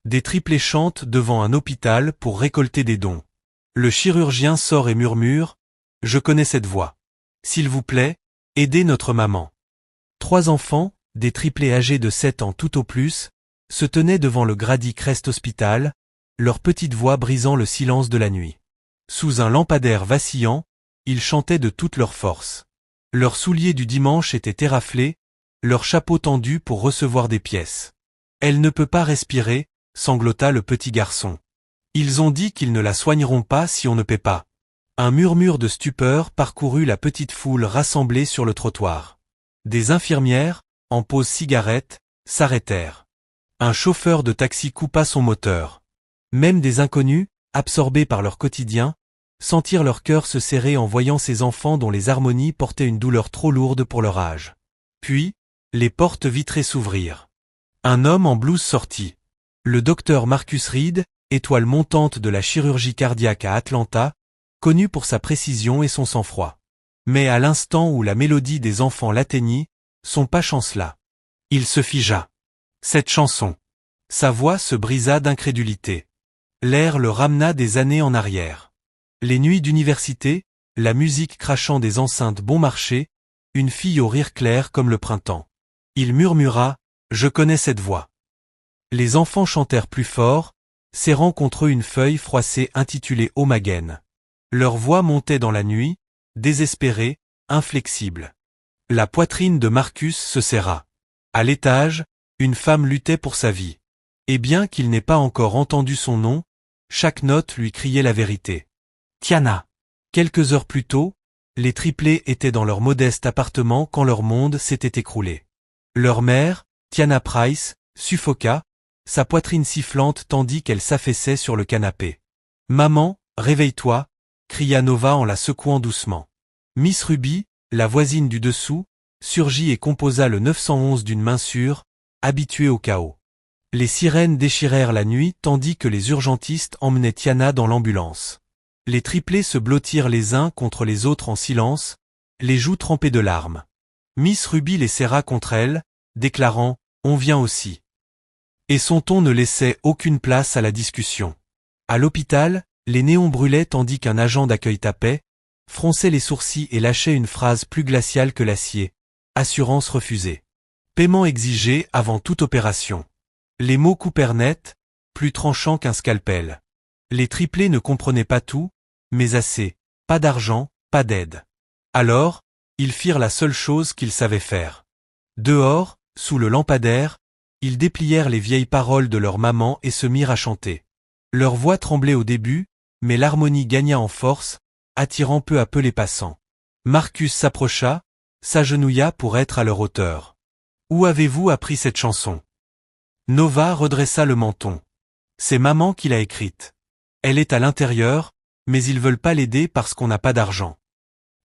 Des triplés chantent devant un hôpital pour récolter des dons. Le chirurgien sort et murmure « Je connais cette voix. S'il vous plaît, aidez notre maman. » 3 enfants, des triplés âgés de 7 ans tout au plus, se tenaient devant le Grady Crest Hospital, leur petite voix brisant le silence de la nuit. Sous un lampadaire vacillant, ils chantaient de toute leur force. Leurs souliers du dimanche étaient éraflés, leurs chapeaux tendus pour recevoir des pièces. « Elle ne peut pas respirer », sanglota le petit garçon. « Ils ont dit qu'ils ne la soigneront pas si on ne paie pas. » Un murmure de stupeur parcourut la petite foule rassemblée sur le trottoir. Des infirmières, en pause cigarette, s'arrêtèrent. Un chauffeur de taxi coupa son moteur. Même des inconnus, absorbés par leur quotidien, sentirent leur cœur se serrer en voyant ces enfants dont les harmonies portaient une douleur trop lourde pour leur âge. Puis, les portes vitrées s'ouvrirent. Un homme en blouse sortit. Le docteur Marcus Reed, étoile montante de la chirurgie cardiaque à Atlanta, connu pour sa précision et son sang-froid. Mais à l'instant où la mélodie des enfants l'atteignit, son pas chancela. Il se figea. Cette chanson. Sa voix se brisa d'incrédulité. L'air le ramena des années en arrière. Les nuits d'université, la musique crachant des enceintes bon marché, une fille au rire clair comme le printemps. Il murmura « Je connais cette voix ». Les enfants chantèrent plus fort, serrant contre eux une feuille froissée intitulée Omagen. Leur voix montait dans la nuit, désespérée, inflexible. La poitrine de Marcus se serra. À l'étage, une femme luttait pour sa vie. Et bien qu'il n'ait pas encore entendu son nom, chaque note lui criait la vérité. Tiana. Quelques heures plus tôt, les triplés étaient dans leur modeste appartement quand leur monde s'était écroulé. Leur mère, Tiana Price, suffoqua, sa poitrine sifflante tandis qu'elle s'affaissait sur le canapé. « Maman, réveille-toi » cria Nova en la secouant doucement. Miss Ruby, la voisine du dessous, surgit et composa le 911 d'une main sûre, habituée au chaos. Les sirènes déchirèrent la nuit tandis que les urgentistes emmenaient Tiana dans l'ambulance. Les triplés se blottirent les uns contre les autres en silence, les joues trempées de larmes. Miss Ruby les serra contre elle, déclarant « On vient aussi ». Et son ton ne laissait aucune place à la discussion. À l'hôpital, les néons brûlaient tandis qu'un agent d'accueil tapait, fronçait les sourcils et lâchait une phrase plus glaciale que l'acier. Assurance refusée. Paiement exigé avant toute opération. Les mots coupèrent net, plus tranchants qu'un scalpel. Les triplés ne comprenaient pas tout, mais assez. Pas d'argent, pas d'aide. Alors, ils firent la seule chose qu'ils savaient faire. Dehors, sous le lampadaire, ils déplièrent les vieilles paroles de leur maman et se mirent à chanter. Leur voix tremblait au début, mais l'harmonie gagna en force, attirant peu à peu les passants. Marcus s'approcha, s'agenouilla pour être à leur hauteur. « Où avez-vous appris cette chanson ?» Nova redressa le menton. « C'est maman qui l'a écrite. Elle est à l'intérieur, mais ils veulent pas l'aider parce qu'on n'a pas d'argent. »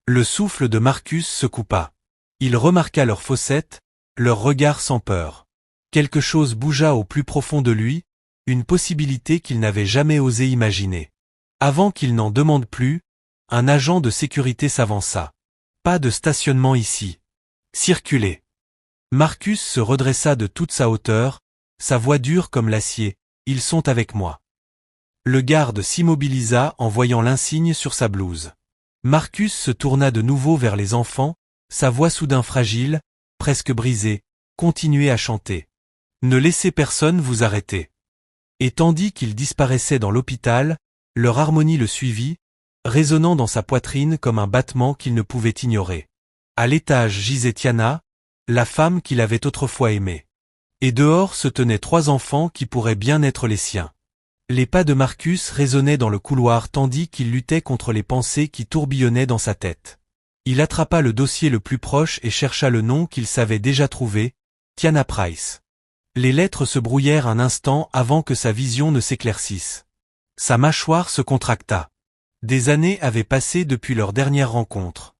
Le souffle de Marcus se coupa. Il remarqua leurs fossettes, leurs regards sans peur. Quelque chose bougea au plus profond de lui, une possibilité qu'il n'avait jamais osé imaginer. Avant qu'il n'en demande plus, un agent de sécurité s'avança. « Pas de stationnement ici. Circulez. » Marcus se redressa de toute sa hauteur, sa voix dure comme l'acier. « Ils sont avec moi. » Le garde s'immobilisa en voyant l'insigne sur sa blouse. Marcus se tourna de nouveau vers les enfants, sa voix soudain fragile, presque brisée, continuait à chanter. « Ne laissez personne vous arrêter. » Et tandis qu'il disparaissait dans l'hôpital, leur harmonie le suivit, résonnant dans sa poitrine comme un battement qu'il ne pouvait ignorer. À l'étage gisait Tiana, la femme qu'il avait autrefois aimée. Et dehors se tenaient 3 enfants qui pourraient bien être les siens. Les pas de Marcus résonnaient dans le couloir tandis qu'il luttait contre les pensées qui tourbillonnaient dans sa tête. Il attrapa le dossier le plus proche et chercha le nom qu'il savait déjà trouver, Tiana Price. Les lettres se brouillèrent un instant avant que sa vision ne s'éclaircisse. Sa mâchoire se contracta. Des années avaient passé depuis leur dernière rencontre.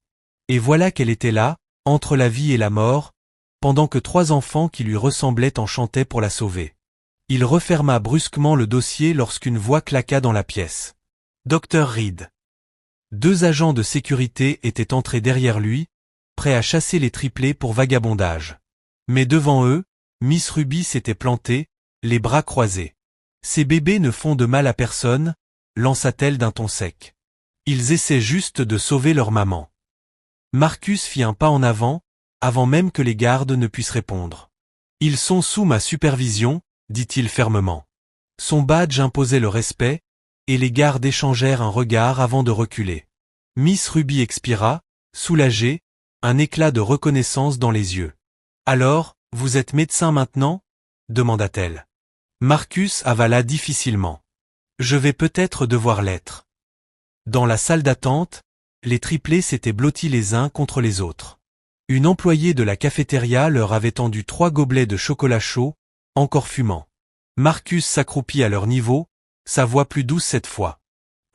Et voilà qu'elle était là, entre la vie et la mort, pendant que 3 enfants qui lui ressemblaient en chantaient pour la sauver. Il referma brusquement le dossier lorsqu'une voix claqua dans la pièce. Dr Reed. 2 agents de sécurité étaient entrés derrière lui, prêts à chasser les triplés pour vagabondage. Mais devant eux, Miss Ruby s'était plantée, les bras croisés. Ces bébés ne font de mal à personne, lança-t-elle d'un ton sec. Ils essaient juste de sauver leur maman. Marcus fit un pas en avant même que les gardes ne puissent répondre. Ils sont sous ma supervision, dit-il fermement. Son badge imposait le respect, et les gardes échangèrent un regard avant de reculer. Miss Ruby expira, soulagée, un éclat de reconnaissance dans les yeux. Alors, vous êtes médecin maintenant? Demanda-t-elle. Marcus avala difficilement. Je vais peut-être devoir l'être. Dans la salle d'attente, les triplés s'étaient blottis les uns contre les autres. Une employée de la cafétéria leur avait tendu 3 gobelets de chocolat chaud, encore fumant. Marcus s'accroupit à leur niveau, sa voix plus douce cette fois.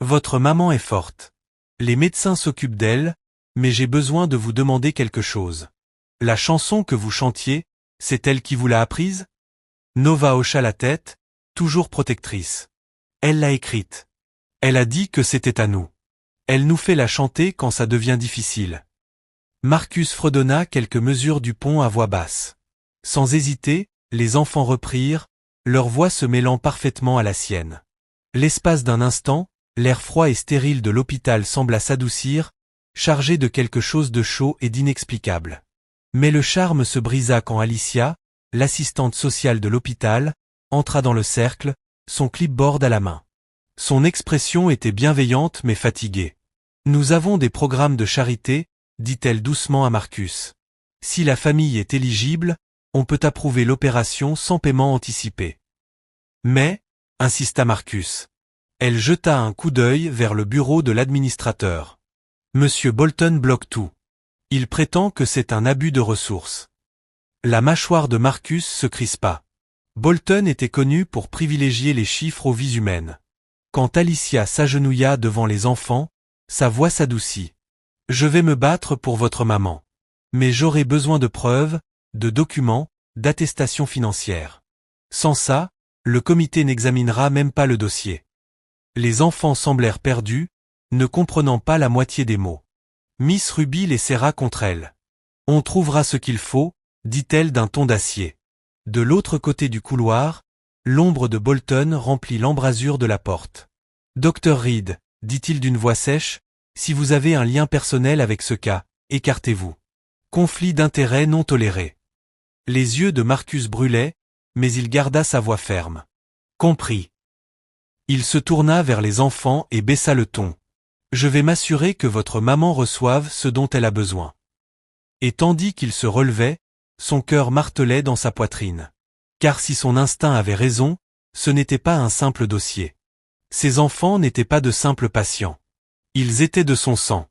Votre maman est forte. Les médecins s'occupent d'elle, mais j'ai besoin de vous demander quelque chose. La chanson que vous chantiez, c'est elle qui vous l'a apprise? Nova hocha la tête, toujours protectrice. Elle l'a écrite. Elle a dit que c'était à nous. Elle nous fait la chanter quand ça devient difficile. Marcus fredonna quelques mesures du pont à voix basse. Sans hésiter, les enfants reprirent, leur voix se mêlant parfaitement à la sienne. L'espace d'un instant, l'air froid et stérile de l'hôpital sembla s'adoucir, chargé de quelque chose de chaud et d'inexplicable. Mais le charme se brisa quand Alicia, l'assistante sociale de l'hôpital, entra dans le cercle, son clipboard à la main. Son expression était bienveillante mais fatiguée. Nous avons des programmes de charité, dit-elle doucement à Marcus. Si la famille est éligible, on peut approuver l'opération sans paiement anticipé. Mais, insista Marcus. Elle jeta un coup d'œil vers le bureau de l'administrateur. Monsieur Bolton bloque tout. Il prétend que c'est un abus de ressources. La mâchoire de Marcus se crispa. Bolton était connu pour privilégier les chiffres aux vies humaines. Quand Alicia s'agenouilla devant les enfants, sa voix s'adoucit. Je vais me battre pour votre maman. Mais j'aurai besoin de preuves, de documents, d'attestations financières. Sans ça, le comité n'examinera même pas le dossier. Les enfants semblèrent perdus, ne comprenant pas la moitié des mots. Miss Ruby les serra contre elle. On trouvera ce qu'il faut, dit-elle d'un ton d'acier. De l'autre côté du couloir, l'ombre de Bolton remplit l'embrasure de la porte. Dr Reed, dit-il d'une voix sèche, si vous avez un lien personnel avec ce cas, écartez-vous. Conflit d'intérêts non toléré. Les yeux de Marcus brûlaient, mais il garda sa voix ferme. Compris. Il se tourna vers les enfants et baissa le ton. Je vais m'assurer que votre maman reçoive ce dont elle a besoin. Et tandis qu'il se relevait, son cœur martelait dans sa poitrine. Car si son instinct avait raison, ce n'était pas un simple dossier. Ces enfants n'étaient pas de simples patients. Ils étaient de son sang.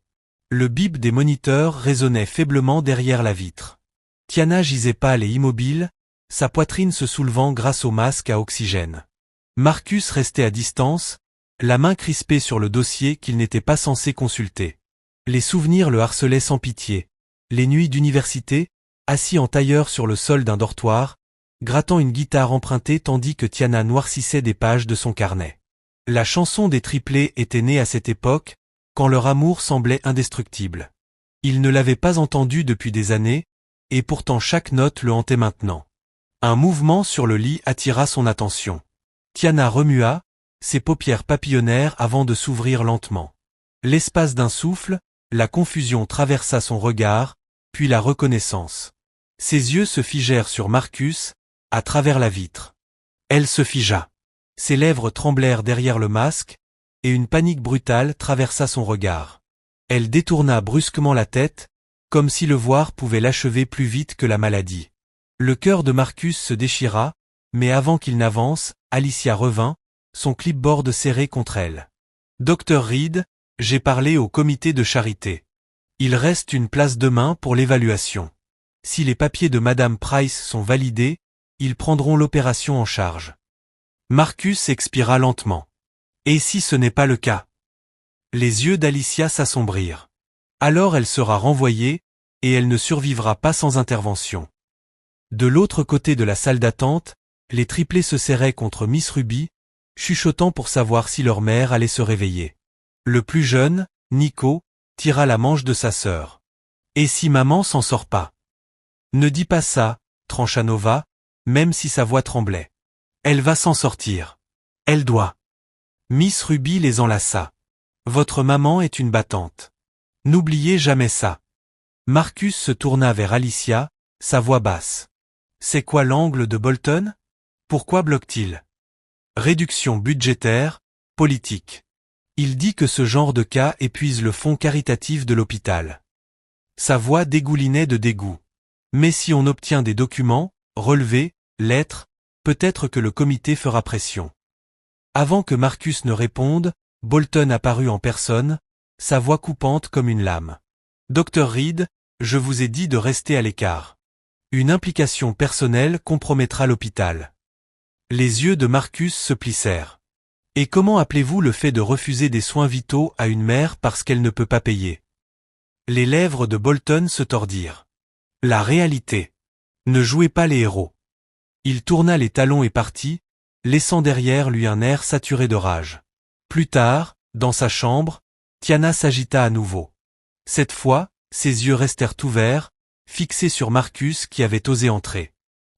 Le bip des moniteurs résonnait faiblement derrière la vitre. Tiana gisait pâle et immobile, sa poitrine se soulevant grâce au masque à oxygène. Marcus restait à distance, la main crispée sur le dossier qu'il n'était pas censé consulter. Les souvenirs le harcelaient sans pitié. Les nuits d'université, assis en tailleur sur le sol d'un dortoir, grattant une guitare empruntée tandis que Tiana noircissait des pages de son carnet. La chanson des triplés était née à cette époque, quand leur amour semblait indestructible. Il ne l'avait pas entendue depuis des années, et pourtant chaque note le hantait maintenant. Un mouvement sur le lit attira son attention. Tiana remua, ses paupières papillonnèrent avant de s'ouvrir lentement. L'espace d'un souffle, la confusion traversa son regard, puis la reconnaissance. Ses yeux se figèrent sur Marcus, à travers la vitre. Elle se figea. Ses lèvres tremblèrent derrière le masque, et une panique brutale traversa son regard. Elle détourna brusquement la tête, comme si le voir pouvait l'achever plus vite que la maladie. Le cœur de Marcus se déchira, mais avant qu'il n'avance, Alicia revint, son clipboard serré contre elle. Dr Reed, j'ai parlé au comité de charité. Il reste une place demain pour l'évaluation. Si les papiers de Madame Price sont validés, ils prendront l'opération en charge. Marcus expira lentement. Et si ce n'est pas le cas? Les yeux d'Alicia s'assombrirent. Alors elle sera renvoyée, et elle ne survivra pas sans intervention. De l'autre côté de la salle d'attente, les triplés se serraient contre Miss Ruby, chuchotant pour savoir si leur mère allait se réveiller. Le plus jeune, Nico, tira la manche de sa sœur. Et si maman s'en sort pas? Ne dis pas ça, trancha Nova, même si sa voix tremblait. Elle va s'en sortir. Elle doit. Miss Ruby les enlaça. Votre maman est une battante. N'oubliez jamais ça. Marcus se tourna vers Alicia, sa voix basse. C'est quoi l'angle de Bolton? Pourquoi bloque-t-il? Réduction budgétaire, politique. Il dit que ce genre de cas épuise le fonds caritatif de l'hôpital. Sa voix dégoulinait de dégoût. Mais si on obtient des documents, relevés, lettres, peut-être que le comité fera pression. Avant que Marcus ne réponde, Bolton apparut en personne, sa voix coupante comme une lame. Dr Reed, je vous ai dit de rester à l'écart. Une implication personnelle compromettra l'hôpital. Les yeux de Marcus se plissèrent. Et comment appelez-vous le fait de refuser des soins vitaux à une mère parce qu'elle ne peut pas payer? Les lèvres de Bolton se tordirent. La réalité. Ne jouez pas les héros. Il tourna les talons et partit, laissant derrière lui un air saturé de rage. Plus tard, dans sa chambre, Tiana s'agita à nouveau. Cette fois, ses yeux restèrent ouverts, fixés sur Marcus qui avait osé entrer.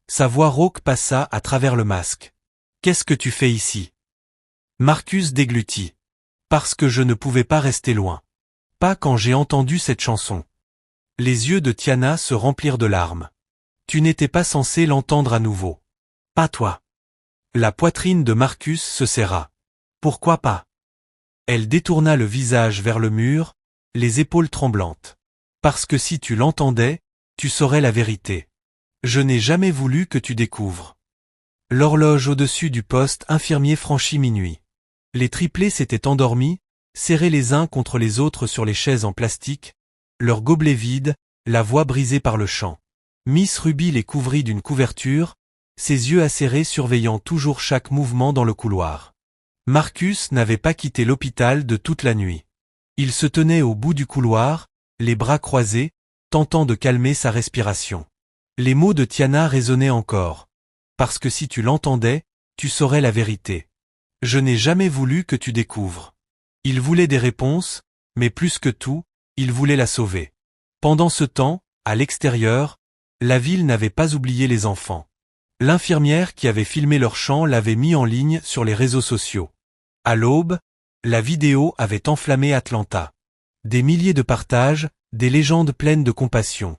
Sa voix rauque passa à travers le masque. « Qu'est-ce que tu fais ici ?» Marcus déglutit. « Parce que je ne pouvais pas rester loin. Pas quand j'ai entendu cette chanson. » Les yeux de Tiana se remplirent de larmes. « Tu n'étais pas censé l'entendre à nouveau. Pas toi. » La poitrine de Marcus se serra. « Pourquoi pas ?» Elle détourna le visage vers le mur, les épaules tremblantes. « Parce que si tu l'entendais, tu saurais la vérité. Je n'ai jamais voulu que tu découvres. » L'horloge au-dessus du poste infirmier franchit minuit. Les triplés s'étaient endormis, serrés les uns contre les autres sur les chaises en plastique, leurs gobelets vides, la voix brisée par le chant. Miss Ruby les couvrit d'une couverture, ses yeux acérés surveillant toujours chaque mouvement dans le couloir. Marcus n'avait pas quitté l'hôpital de toute la nuit. Il se tenait au bout du couloir, les bras croisés, tentant de calmer sa respiration. Les mots de Tiana résonnaient encore. Parce que si tu l'entendais, tu saurais la vérité. Je n'ai jamais voulu que tu découvres. Il voulait des réponses, mais plus que tout, il voulait la sauver. Pendant ce temps, à l'extérieur, la ville n'avait pas oublié les enfants. L'infirmière qui avait filmé leur chant l'avait mis en ligne sur les réseaux sociaux. À l'aube, la vidéo avait enflammé Atlanta. Des milliers de partages, des légendes pleines de compassion.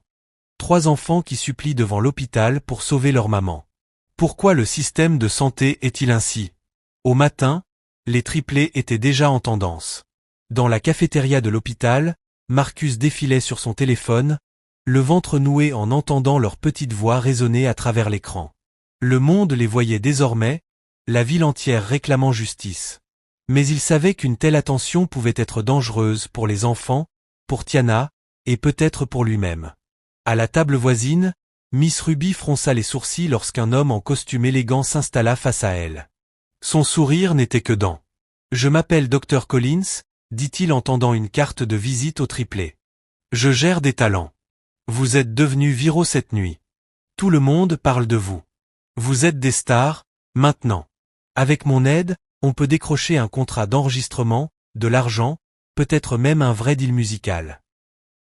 3 enfants qui supplient devant l'hôpital pour sauver leur maman. Pourquoi le système de santé est-il ainsi? Au matin, les triplés étaient déjà en tendance. Dans la cafétéria de l'hôpital, Marcus défilait sur son téléphone, le ventre noué en entendant leurs petites voix résonner à travers l'écran. Le monde les voyait désormais, la ville entière réclamant justice. Mais il savait qu'une telle attention pouvait être dangereuse pour les enfants, pour Tiana, et peut-être pour lui-même. À la table voisine, Miss Ruby fronça les sourcils lorsqu'un homme en costume élégant s'installa face à elle. Son sourire n'était que dents. « Je m'appelle Dr Collins », dit-il en tendant une carte de visite au triplé. « Je gère des talents. Vous êtes devenus viraux cette nuit. Tout le monde parle de vous. Vous êtes des stars, maintenant. Avec mon aide, on peut décrocher un contrat d'enregistrement, de l'argent, peut-être même un vrai deal musical. »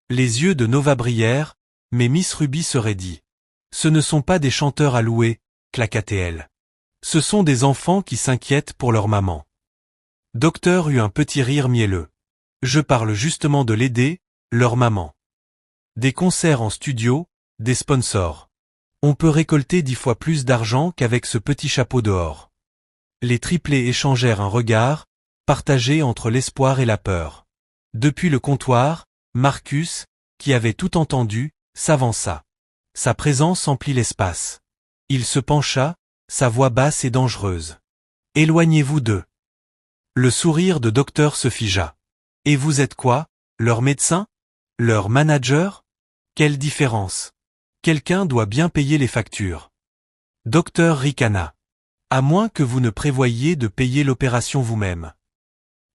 Les yeux de Nova brillèrent, mais Miss Ruby se raidit. « Ce ne sont pas des chanteurs à louer, » claqua-t-elle. « Ce sont des enfants qui s'inquiètent pour leur maman. » Docteur eut un petit rire mielleux. « Je parle justement de l'aider, leur maman. Des concerts en studio, des sponsors. On peut récolter 10 fois plus d'argent qu'avec ce petit chapeau dehors. » Les triplés échangèrent un regard, partagé entre l'espoir et la peur. Depuis le comptoir, Marcus, qui avait tout entendu, s'avança. Sa présence emplit l'espace. Il se pencha, sa voix basse et dangereuse. « Éloignez-vous d'eux. » Le sourire de docteur se figea. « Et vous êtes quoi, leur médecin? Leur manager? Quelle différence? Quelqu'un doit bien payer les factures. » Docteur ricana. « À moins que vous ne prévoyiez de payer l'opération vous-même. »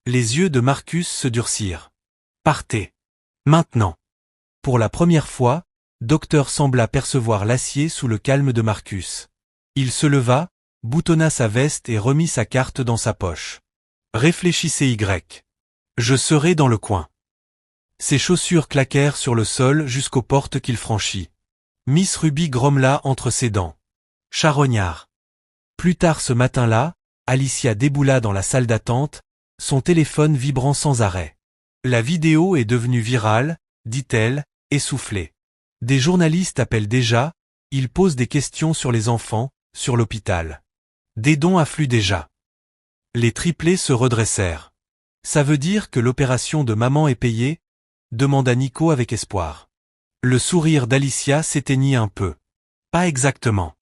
Les yeux de Marcus se durcirent. « Partez. Maintenant. » Pour la première fois, Docteur sembla percevoir l'acier sous le calme de Marcus. Il se leva, boutonna sa veste et remit sa carte dans sa poche. Réfléchissez Y. Je serai dans le coin. Ses chaussures claquèrent sur le sol jusqu'aux portes qu'il franchit. Miss Ruby grommela entre ses dents. Charognard. Plus tard ce matin-là, Alicia déboula dans la salle d'attente, son téléphone vibrant sans arrêt. La vidéo est devenue virale, dit-elle, essoufflée. Des journalistes appellent déjà, ils posent des questions sur les enfants, sur l'hôpital. Des dons affluent déjà. Les triplés se redressèrent. Ça veut dire que l'opération de maman est payée? Demanda Nico avec espoir. Le sourire d'Alicia s'éteignit un peu. Pas exactement.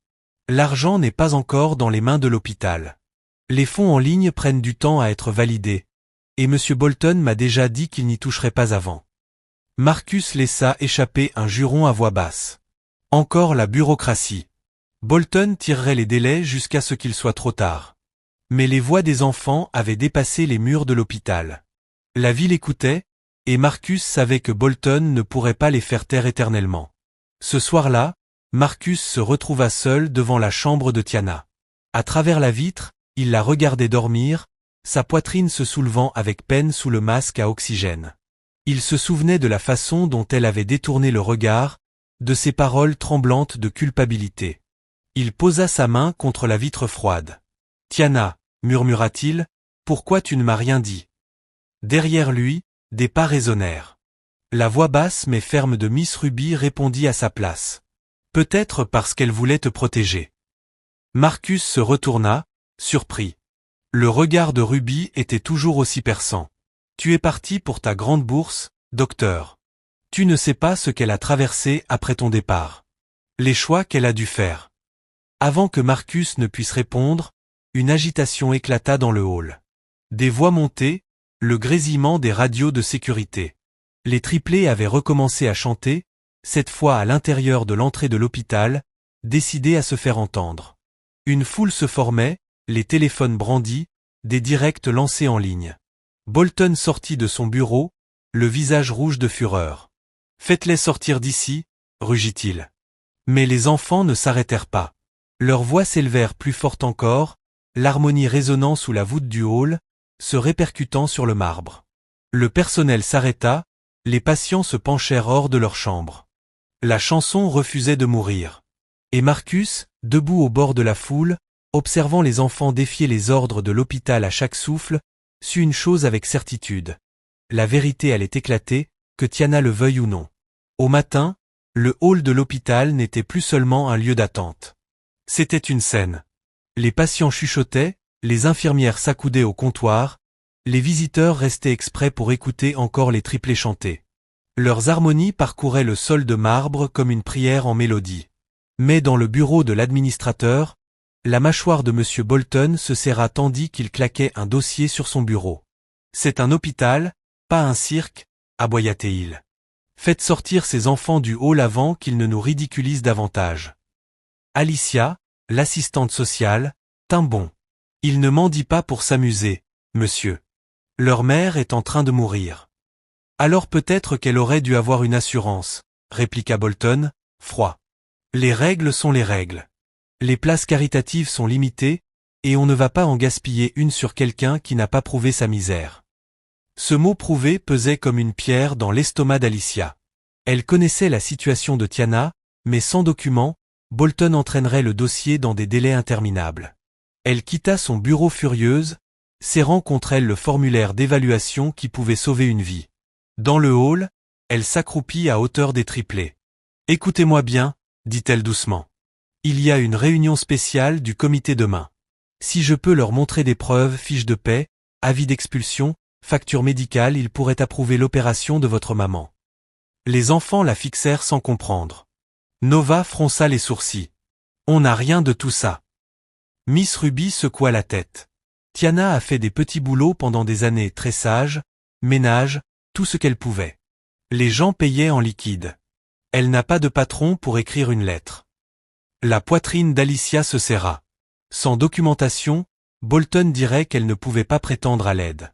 L'argent n'est pas encore dans les mains de l'hôpital. Les fonds en ligne prennent du temps à être validés. Et M. Bolton m'a déjà dit qu'il n'y toucherait pas avant. Marcus laissa échapper un juron à voix basse. Encore la bureaucratie. Bolton tirerait les délais jusqu'à ce qu'il soit trop tard. Mais les voix des enfants avaient dépassé les murs de l'hôpital. La ville écoutait, et Marcus savait que Bolton ne pourrait pas les faire taire éternellement. Ce soir-là, Marcus se retrouva seul devant la chambre de Tiana. À travers la vitre, il la regardait dormir, sa poitrine se soulevant avec peine sous le masque à oxygène. Il se souvenait de la façon dont elle avait détourné le regard, de ses paroles tremblantes de culpabilité. Il posa sa main contre la vitre froide. « Tiana, murmura-t-il, pourquoi tu ne m'as rien dit ?» Derrière lui, des pas résonnèrent. La voix basse mais ferme de Miss Ruby répondit à sa place. « Peut-être parce qu'elle voulait te protéger. » Marcus se retourna, surpris. Le regard de Ruby était toujours aussi perçant. « Tu es parti pour ta grande bourse, docteur. Tu ne sais pas ce qu'elle a traversé après ton départ. Les choix qu'elle a dû faire. » Avant que Marcus ne puisse répondre, une agitation éclata dans le hall. Des voix montaient, le grésillement des radios de sécurité. Les triplés avaient recommencé à chanter, cette fois à l'intérieur de l'entrée de l'hôpital, décidés à se faire entendre. Une foule se formait, les téléphones brandis, des directs lancés en ligne. Bolton sortit de son bureau, le visage rouge de fureur. « Faites-les sortir d'ici, » rugit-il. Mais les enfants ne s'arrêtèrent pas. Leurs voix s'élevèrent plus fortes encore, l'harmonie résonnant sous la voûte du hall, se répercutant sur le marbre. Le personnel s'arrêta, les patients se penchèrent hors de leur chambre. La chanson refusait de mourir. Et Marcus, debout au bord de la foule, observant les enfants défier les ordres de l'hôpital à chaque souffle, sut une chose avec certitude. La vérité allait éclater, que Tiana le veuille ou non. Au matin, le hall de l'hôpital n'était plus seulement un lieu d'attente. C'était une scène. Les patients chuchotaient, les infirmières s'accoudaient au comptoir, les visiteurs restaient exprès pour écouter encore les triplés chanter. Leurs harmonies parcouraient le sol de marbre comme une prière en mélodie. Mais dans le bureau de l'administrateur, la mâchoire de M. Bolton se serra tandis qu'il claquait un dossier sur son bureau. « C'est un hôpital, pas un cirque », aboya-t-il. « Faites sortir ces enfants du hall avant qu'ils ne nous ridiculisent davantage. » Alicia, l'assistante sociale, tint bon. « Il ne m'en dit pas pour s'amuser, monsieur. Leur mère est en train de mourir. »« Alors peut-être qu'elle aurait dû avoir une assurance, » répliqua Bolton, froid. « Les règles sont les règles. Les places caritatives sont limitées, et on ne va pas en gaspiller une sur quelqu'un qui n'a pas prouvé sa misère. » Ce mot prouvé pesait comme une pierre dans l'estomac d'Alicia. Elle connaissait la situation de Tiana, mais sans document, Bolton entraînerait le dossier dans des délais interminables. Elle quitta son bureau furieuse, serrant contre elle le formulaire d'évaluation qui pouvait sauver une vie. Dans le hall, elle s'accroupit à hauteur des triplés. « Écoutez-moi bien, » dit-elle doucement. « Il y a une réunion spéciale du comité demain. Si je peux leur montrer des preuves, fiches de paie, avis d'expulsion, facture médicale, ils pourraient approuver l'opération de votre maman. » Les enfants la fixèrent sans comprendre. Nova fronça les sourcils. « On n'a rien de tout ça. » Miss Ruby secoua la tête. « Tiana a fait des petits boulots pendant des années, tressage, ménage, tout ce qu'elle pouvait. Les gens payaient en liquide. Elle n'a pas de patron pour écrire une lettre. » La poitrine d'Alicia se serra. Sans documentation, Bolton dirait qu'elle ne pouvait pas prétendre à l'aide.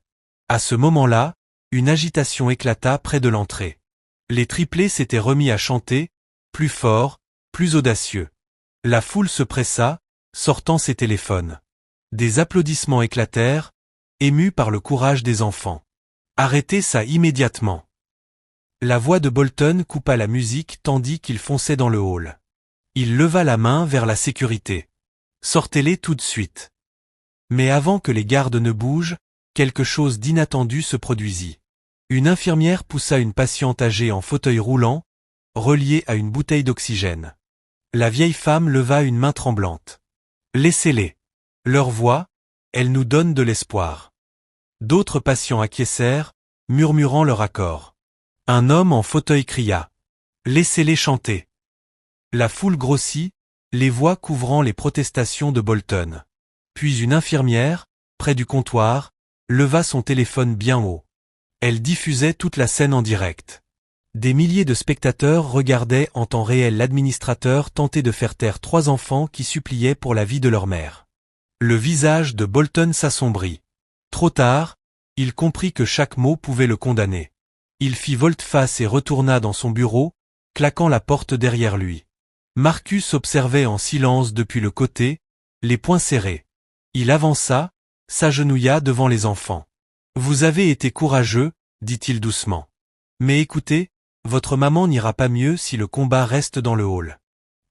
À ce moment-là, une agitation éclata près de l'entrée. Les triplés s'étaient remis à chanter, plus fort, plus audacieux. La foule se pressa, sortant ses téléphones. Des applaudissements éclatèrent, émus par le courage des enfants. « Arrêtez ça immédiatement !» La voix de Bolton coupa la musique tandis qu'il fonçait dans le hall. Il leva la main vers la sécurité. « Sortez-les tout de suite. » Mais avant que les gardes ne bougent, quelque chose d'inattendu se produisit. Une infirmière poussa une patiente âgée en fauteuil roulant, reliée à une bouteille d'oxygène. La vieille femme leva une main tremblante. « Laissez-les. Leur voix, elle nous donne de l'espoir. » D'autres patients acquiescèrent, murmurant leur accord. Un homme en fauteuil cria. « Laissez-les chanter. » La foule grossit, les voix couvrant les protestations de Bolton. Puis une infirmière, près du comptoir, leva son téléphone bien haut. Elle diffusait toute la scène en direct. Des milliers de spectateurs regardaient en temps réel l'administrateur tenter de faire taire 3 enfants qui suppliaient pour la vie de leur mère. Le visage de Bolton s'assombrit. Trop tard, il comprit que chaque mot pouvait le condamner. Il fit volte-face et retourna dans son bureau, claquant la porte derrière lui. Marcus observait en silence depuis le côté, les poings serrés. Il avança, s'agenouilla devant les enfants. « Vous avez été courageux, dit-il doucement. Mais écoutez, votre maman n'ira pas mieux si le combat reste dans le hall.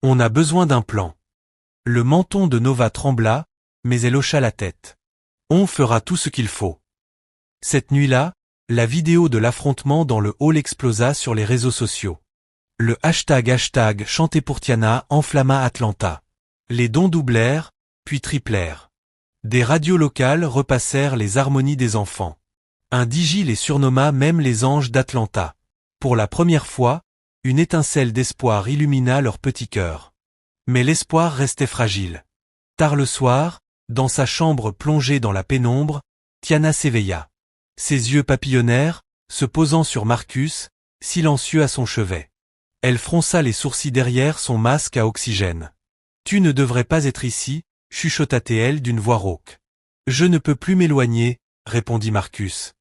On a besoin d'un plan. » Le menton de Nova trembla, mais elle hocha la tête. « On fera tout ce qu'il faut. » Cette nuit-là, la vidéo de l'affrontement dans le hall explosa sur les réseaux sociaux. Le hashtag chanté pour Tiana enflamma Atlanta. Les dons doublèrent, puis triplèrent. Des radios locales repassèrent les harmonies des enfants. Un DJ les surnomma même les anges d'Atlanta. Pour la première fois, une étincelle d'espoir illumina leur petit cœur. Mais l'espoir restait fragile. Tard le soir, dans sa chambre plongée dans la pénombre, Tiana s'éveilla. Ses yeux papillonnèrent, se posant sur Marcus, silencieux à son chevet. Elle fronça les sourcils derrière son masque à oxygène. « Tu ne devrais pas être ici, » chuchota-t-elle d'une voix rauque. « Je ne peux plus m'éloigner, » répondit Marcus.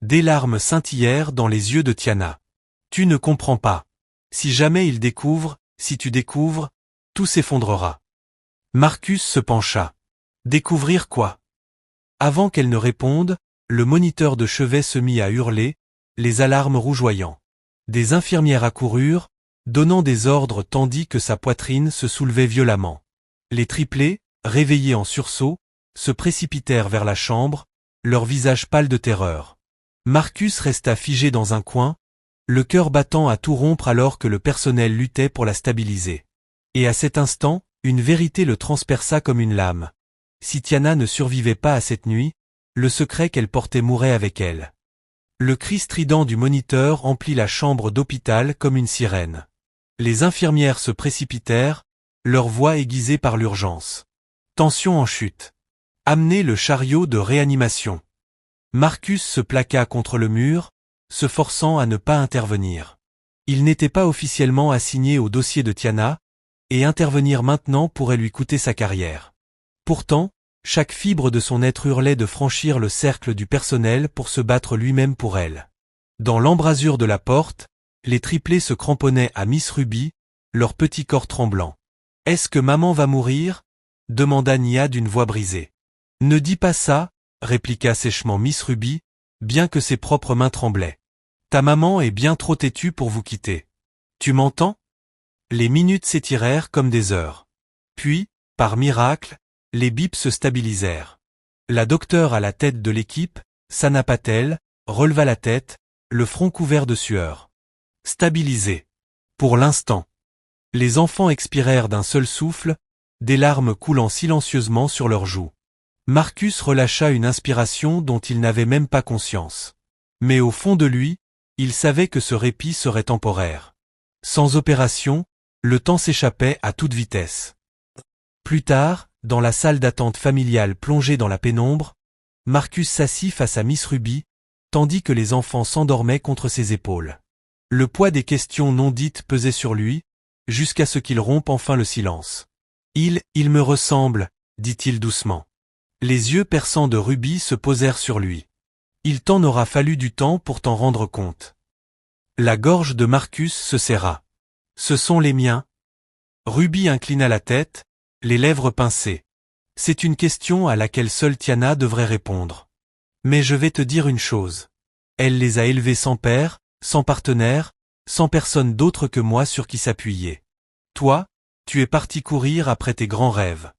Des larmes scintillèrent dans les yeux de Tiana. « Tu ne comprends pas. Si jamais il découvre, si tu découvres, tout s'effondrera. » Marcus se pencha. « Découvrir quoi ?» Avant qu'elle ne réponde, le moniteur de chevet se mit à hurler, les alarmes rougeoyant. Des infirmières accoururent, donnant des ordres tandis que sa poitrine se soulevait violemment. Les triplés, réveillés en sursaut, se précipitèrent vers la chambre, leur visage pâle de terreur. Marcus resta figé dans un coin, le cœur battant à tout rompre alors que le personnel luttait pour la stabiliser. Et à cet instant, une vérité le transperça comme une lame. Si Tiana ne survivait pas à cette nuit, le secret qu'elle portait mourait avec elle. Le cri strident du moniteur emplit la chambre d'hôpital comme une sirène. Les infirmières se précipitèrent, leur voix aiguisée par l'urgence. Tension en chute. Amenez le chariot de réanimation. Marcus se plaqua contre le mur, se forçant à ne pas intervenir. Il n'était pas officiellement assigné au dossier de Tiana, et intervenir maintenant pourrait lui coûter sa carrière. Pourtant, chaque fibre de son être hurlait de franchir le cercle du personnel pour se battre lui-même pour elle. Dans l'embrasure de la porte, les triplés se cramponnaient à Miss Ruby, leur petit corps tremblant. « Est-ce que maman va mourir ?» demanda Nia d'une voix brisée. « Ne dis pas ça, » répliqua sèchement Miss Ruby, bien que ses propres mains tremblaient. « Ta maman est bien trop têtue pour vous quitter. Tu m'entends ?» Les minutes s'étirèrent comme des heures. Puis, par miracle, les bips se stabilisèrent. La docteure à la tête de l'équipe, Sana Patel, releva la tête, le front couvert de sueur. Stabilisé. Pour l'instant. Les enfants expirèrent d'un seul souffle, des larmes coulant silencieusement sur leurs joues. Marcus relâcha une inspiration dont il n'avait même pas conscience. Mais au fond de lui, il savait que ce répit serait temporaire. Sans opération, le temps s'échappait à toute vitesse. Plus tard, dans la salle d'attente familiale plongée dans la pénombre, Marcus s'assit face à Miss Ruby, tandis que les enfants s'endormaient contre ses épaules. Le poids des questions non dites pesait sur lui, jusqu'à ce qu'il rompe enfin le silence. « Il me ressemble, » dit-il doucement. Les yeux perçants de Ruby se posèrent sur lui. Il t'en aura fallu du temps pour t'en rendre compte. La gorge de Marcus se serra. « Ce sont les miens. » Ruby inclina la tête, les lèvres pincées. « C'est une question à laquelle seule Tiana devrait répondre. Mais je vais te dire une chose. Elle les a élevés sans père, sans partenaire, sans personne d'autre que moi sur qui s'appuyer. Toi, tu es parti courir après tes grands rêves.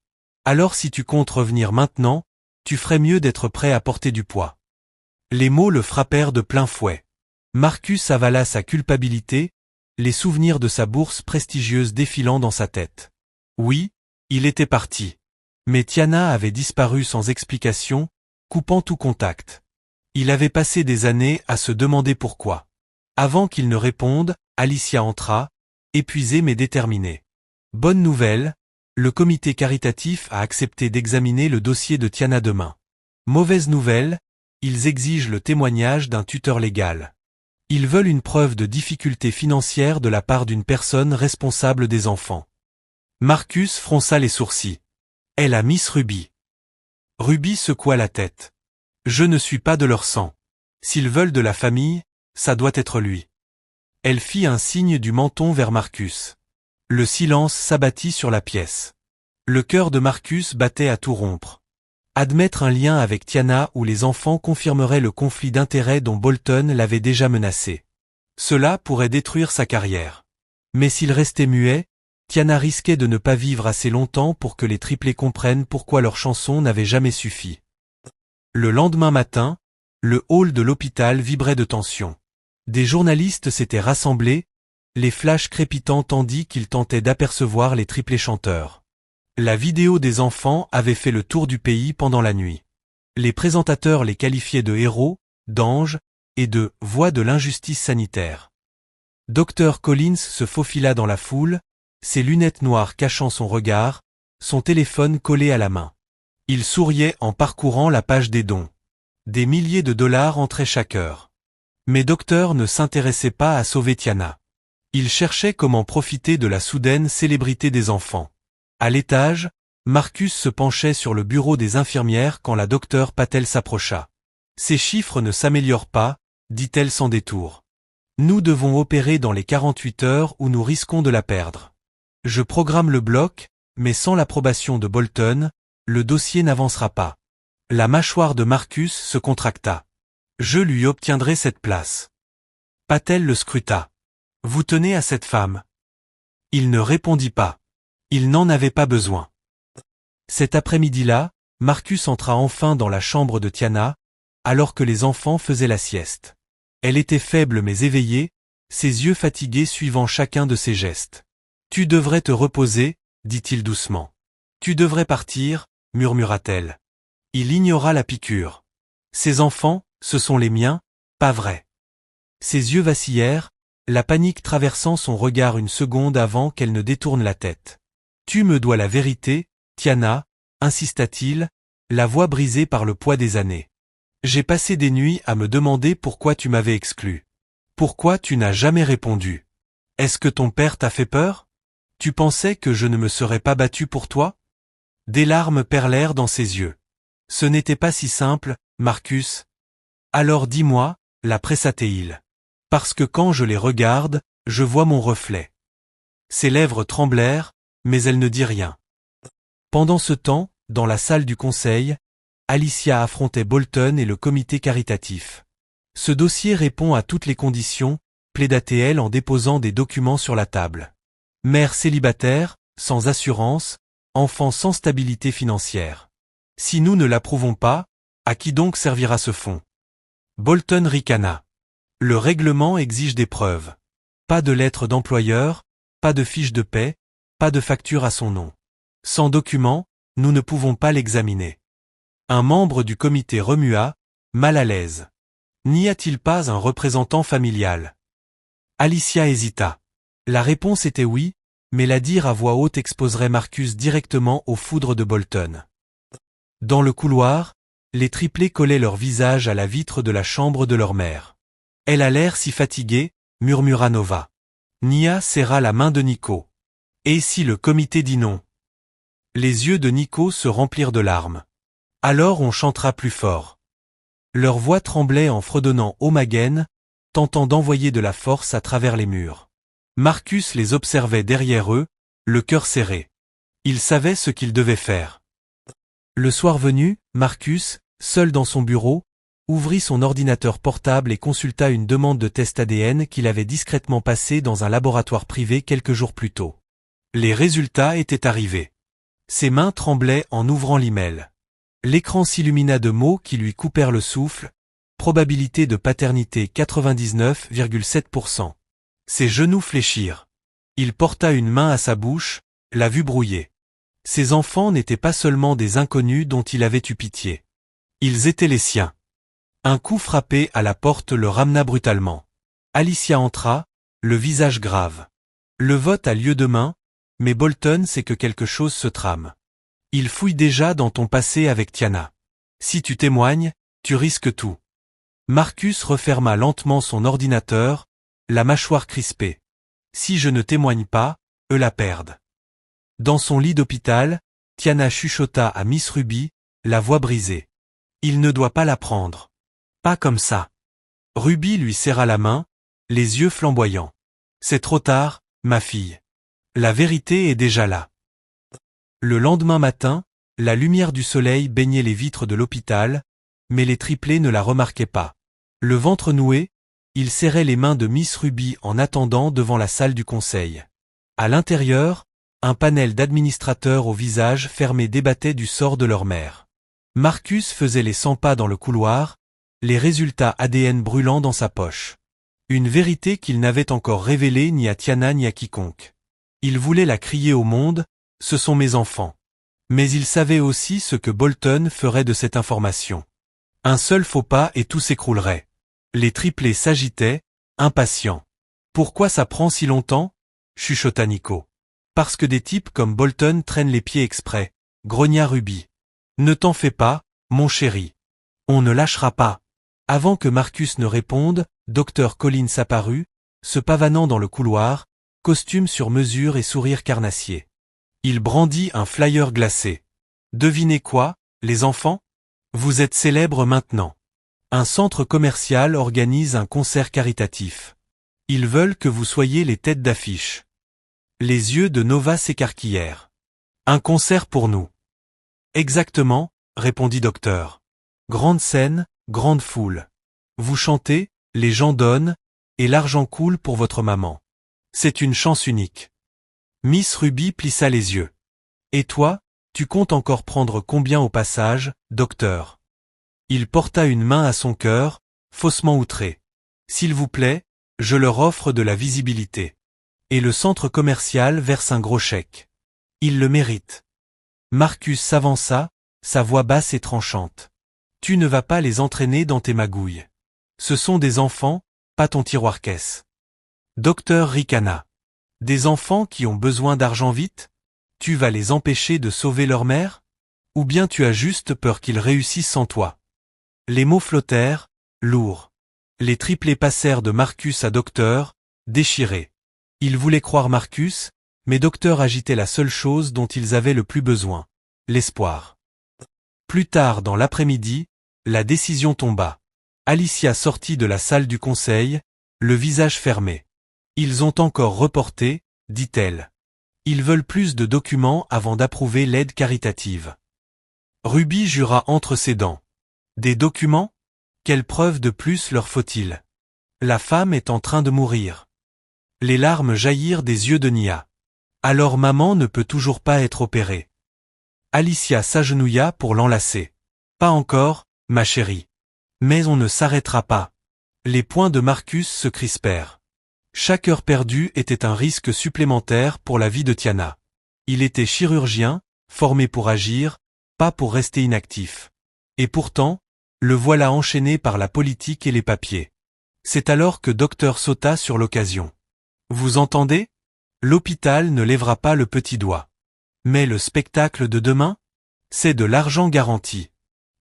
Alors si tu comptes revenir maintenant, Tu ferais mieux d'être prêt à porter du poids. Les mots le frappèrent de plein fouet. Marcus avala sa culpabilité, les souvenirs de sa bourse prestigieuse défilant dans sa tête. Oui, il était parti. Mais Tiana avait disparu sans explication, coupant tout contact. Il avait passé des années à se demander pourquoi. Avant qu'il ne réponde, Alicia entra, épuisée mais déterminée. Bonne nouvelle, le comité caritatif a accepté d'examiner le dossier de Tiana demain. Mauvaise nouvelle, ils exigent le témoignage d'un tuteur légal. Ils veulent une preuve de difficulté financière de la part d'une personne responsable des enfants. Marcus fronça les sourcils. Elle a Miss Ruby. Ruby secoua la tête. Je ne suis pas de leur sang. S'ils veulent de la famille, ça doit être lui. Elle fit un signe du menton vers Marcus. Le silence s'abattit sur la pièce. Le cœur de Marcus battait à tout rompre. Admettre un lien avec Tiana ou les enfants confirmerait le conflit d'intérêts dont Bolton l'avait déjà menacé. Cela pourrait détruire sa carrière. Mais s'il restait muet, Tiana risquait de ne pas vivre assez longtemps pour que les triplés comprennent pourquoi leur chanson n'avait jamais suffi. Le lendemain matin, le hall de l'hôpital vibrait de tension. Des journalistes s'étaient rassemblés, les flashs crépitants tandis qu'ils tentaient d'apercevoir les triplés chanteurs. La vidéo des enfants avait fait le tour du pays pendant la nuit. Les présentateurs les qualifiaient de héros, d'anges et de voix de l'injustice sanitaire. Dr Collins se faufila dans la foule, ses lunettes noires cachant son regard, son téléphone collé à la main. Il souriait en parcourant la page des dons. Des milliers de dollars entraient chaque heure. Mais Docteur ne s'intéressait pas à sauver Tiana. Il cherchait comment profiter de la soudaine célébrité des enfants. À l'étage, Marcus se penchait sur le bureau des infirmières quand la docteure Patel s'approcha. Ces chiffres ne s'améliorent pas, dit-elle sans détour. Nous devons opérer dans les 48 heures ou nous risquons de la perdre. Je programme le bloc, mais sans l'approbation de Bolton, le dossier n'avancera pas. La mâchoire de Marcus se contracta. Je lui obtiendrai cette place. Patel le scruta. Vous tenez à cette femme? Il ne répondit pas. Il n'en avait pas besoin. Cet après-midi-là, Marcus entra enfin dans la chambre de Tiana, alors que les enfants faisaient la sieste. Elle était faible mais éveillée, ses yeux fatigués suivant chacun de ses gestes. Tu devrais te reposer, dit-il doucement. Tu devrais partir, murmura-t-elle. Il ignora la piqûre. Ces enfants, ce sont les miens, pas vrai. Ses yeux vacillèrent, la panique traversant son regard une seconde avant qu'elle ne détourne la tête. Tu me dois la vérité, Tiana, insista-t-il, la voix brisée par le poids des années. J'ai passé des nuits à me demander pourquoi tu m'avais exclu. Pourquoi tu n'as jamais répondu? Est-ce que ton père t'a fait peur? Tu pensais que je ne me serais pas battu pour toi? Des larmes perlèrent dans ses yeux. Ce n'était pas si simple, Marcus. Alors dis-moi, la pressa-t-il. Parce que quand je les regarde, je vois mon reflet. Ses lèvres tremblèrent, mais elle ne dit rien. Pendant ce temps, dans la salle du conseil, Alicia affrontait Bolton et le comité caritatif. Ce dossier répond à toutes les conditions, plaida-t-elle en déposant des documents sur la table. Mère célibataire, sans assurance, enfant sans stabilité financière. Si nous ne l'approuvons pas, à qui donc servira ce fonds? Bolton ricana. Le règlement exige des preuves. Pas de lettre d'employeur, pas de fiche de paie, pas de facture à son nom. Sans document, nous ne pouvons pas l'examiner. Un membre du comité remua, mal à l'aise. N'y a-t-il pas un représentant familial? Alicia hésita. La réponse était oui, mais la dire à voix haute exposerait Marcus directement aux foudres de Bolton. Dans le couloir, les triplés collaient leur visage à la vitre de la chambre de leur mère. Elle a l'air si fatiguée, murmura Nova. Nia serra la main de Nico. Et si le comité dit non? Les yeux de Nico se remplirent de larmes. Alors on chantera plus fort. Leur voix tremblait en fredonnant Omagen, tentant d'envoyer de la force à travers les murs. Marcus les observait derrière eux, le cœur serré. Il savait ce qu'il devait faire. Le soir venu, Marcus, seul dans son bureau, ouvrit son ordinateur portable et consulta une demande de test ADN qu'il avait discrètement passée dans un laboratoire privé quelques jours plus tôt. Les résultats étaient arrivés. Ses mains tremblaient en ouvrant l'email. L'écran s'illumina de mots qui lui coupèrent le souffle. Probabilité de paternité 99,7%. Ses genoux fléchirent. Il porta une main à sa bouche, la vue brouillée. Ses enfants n'étaient pas seulement des inconnus dont il avait eu pitié. Ils étaient les siens. Un coup frappé à la porte le ramena brutalement. Alicia entra, le visage grave. Le vote a lieu demain, mais Bolton sait que quelque chose se trame. Il fouille déjà dans ton passé avec Tiana. Si tu témoignes, tu risques tout. Marcus referma lentement son ordinateur, la mâchoire crispée. Si je ne témoigne pas, eux la perdent. Dans son lit d'hôpital, Tiana chuchota à Miss Ruby, la voix brisée. Il ne doit pas la prendre. Pas comme ça. Ruby lui serra la main, les yeux flamboyants. C'est trop tard, ma fille. La vérité est déjà là. Le lendemain matin, la lumière du soleil baignait les vitres de l'hôpital, mais les triplés ne la remarquaient pas. Le ventre noué, ils serraient les mains de Miss Ruby en attendant devant la salle du conseil. À l'intérieur, un panel d'administrateurs au visage fermé débattait du sort de leur mère. Marcus faisait les 100 pas dans le couloir, les résultats ADN brûlant dans sa poche. Une vérité qu'il n'avait encore révélée ni à Tiana ni à quiconque. Il voulait la crier au monde, ce sont mes enfants. Mais il savait aussi ce que Bolton ferait de cette information. Un seul faux pas et tout s'écroulerait. Les triplés s'agitaient, impatients. Pourquoi ça prend si longtemps? Chuchota Nico. Parce que des types comme Bolton traînent les pieds exprès, grogna Ruby. Ne t'en fais pas, mon chéri. On ne lâchera pas. Avant que Marcus ne réponde, Dr Collins apparut, se pavanant dans le couloir, costume sur mesure et sourire carnassier. Il brandit un flyer glacé. Devinez quoi, les enfants? Vous êtes célèbres maintenant. Un centre commercial organise un concert caritatif. Ils veulent que vous soyez les têtes d'affiche. Les yeux de Nova s'écarquillèrent. Un concert pour nous. Exactement, répondit Docteur. Grande scène, grande foule. Vous chantez, les gens donnent, et l'argent coule pour votre maman. C'est une chance unique. Miss Ruby plissa les yeux. Et toi, tu comptes encore prendre combien au passage, docteur? Il porta une main à son cœur, faussement outré. S'il vous plaît, je leur offre de la visibilité. Et le centre commercial verse un gros chèque. Il le mérite. Marcus s'avança, sa voix basse et tranchante. Tu ne vas pas les entraîner dans tes magouilles. Ce sont des enfants, pas ton tiroir-caisse. Docteur ricana. Des enfants qui ont besoin d'argent vite? Tu vas les empêcher de sauver leur mère? Ou bien tu as juste peur qu'ils réussissent sans toi? Les mots flottèrent, lourds. Les triplés passèrent de Marcus à Docteur, déchirés. Ils voulaient croire Marcus, mais Docteur agitait la seule chose dont ils avaient le plus besoin, l'espoir. Plus tard dans l'après-midi, la décision tomba. Alicia sortit de la salle du conseil, le visage fermé. Ils ont encore reporté, dit-elle. Ils veulent plus de documents avant d'approuver l'aide caritative. Ruby jura entre ses dents. Des documents? Quelle preuve de plus leur faut-il? La femme est en train de mourir. Les larmes jaillirent des yeux de Nia. Alors maman ne peut toujours pas être opérée. Alicia s'agenouilla pour l'enlacer. Pas encore, ma chérie. Mais on ne s'arrêtera pas. Les poings de Marcus se crispèrent. Chaque heure perdue était un risque supplémentaire pour la vie de Tiana. Il était chirurgien, formé pour agir, pas pour rester inactif. Et pourtant, le voilà enchaîné par la politique et les papiers. C'est alors que Docteur sauta sur l'occasion. Vous entendez? L'hôpital ne lèvera pas le petit doigt. Mais le spectacle de demain? C'est de l'argent garanti.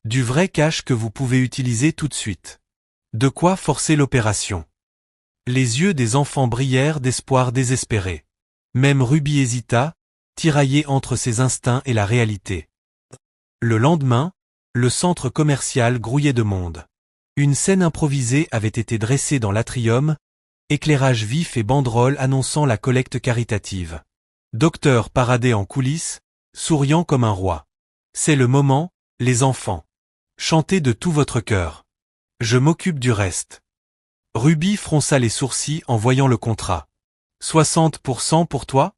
Du vrai cash que vous pouvez utiliser tout de suite. De quoi forcer l'opération. Les yeux des enfants brillèrent d'espoir désespéré. Même Ruby hésita, tiraillée entre ses instincts et la réalité. Le lendemain, le centre commercial grouillait de monde. Une scène improvisée avait été dressée dans l'atrium, éclairage vif et banderole annonçant la collecte caritative. Docteur paradait en coulisses, souriant comme un roi. C'est le moment, les enfants. Chantez de tout votre cœur. Je m'occupe du reste. Ruby fronça les sourcils en voyant le contrat. 60% pour toi?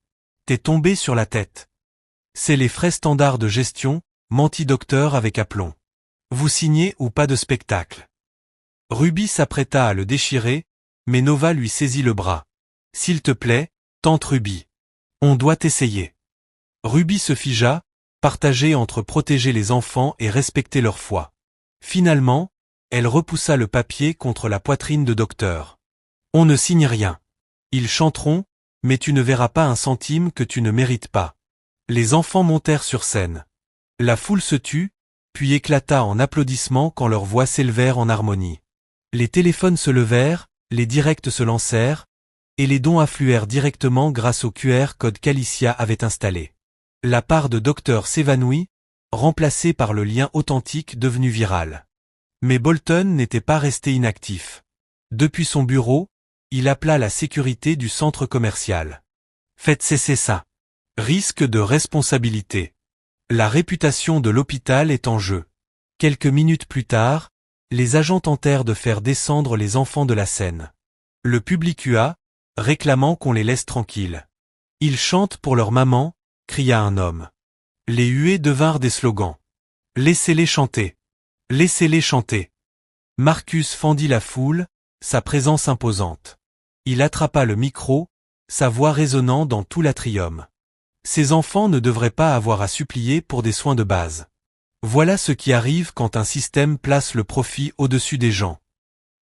T'es tombé sur la tête. C'est les frais standards de gestion, mentit Docteur avec aplomb. Vous signez ou pas de spectacle. Ruby s'apprêta à le déchirer, mais Nova lui saisit le bras. S'il te plaît, tante Ruby. On doit essayer. Ruby se figea, partagée entre protéger les enfants et respecter leur foi. Finalement, elle repoussa le papier contre la poitrine de Docteur. On ne signe rien. Ils chanteront, mais tu ne verras pas un centime que tu ne mérites pas. Les enfants montèrent sur scène. La foule se tut, puis éclata en applaudissements quand leurs voix s'élevèrent en harmonie. Les téléphones se levèrent, les directs se lancèrent, et les dons affluèrent directement grâce au QR code qu'Alicia avait installé. La part de Docteur s'évanouit, remplacée par le lien authentique devenu viral. Mais Bolton n'était pas resté inactif. Depuis son bureau, il appela la sécurité du centre commercial. Faites cesser ça. Risque de responsabilité. La réputation de l'hôpital est en jeu. Quelques minutes plus tard, les agents tentèrent de faire descendre les enfants de la scène. Le public hua, réclamant qu'on les laisse tranquilles. Ils chantent pour leur maman, cria un homme. Les huées devinrent des slogans. Laissez-les chanter. Laissez-les chanter. Marcus fendit la foule, sa présence imposante. Il attrapa le micro, sa voix résonnant dans tout l'atrium. Ces enfants ne devraient pas avoir à supplier pour des soins de base. Voilà ce qui arrive quand un système place le profit au-dessus des gens.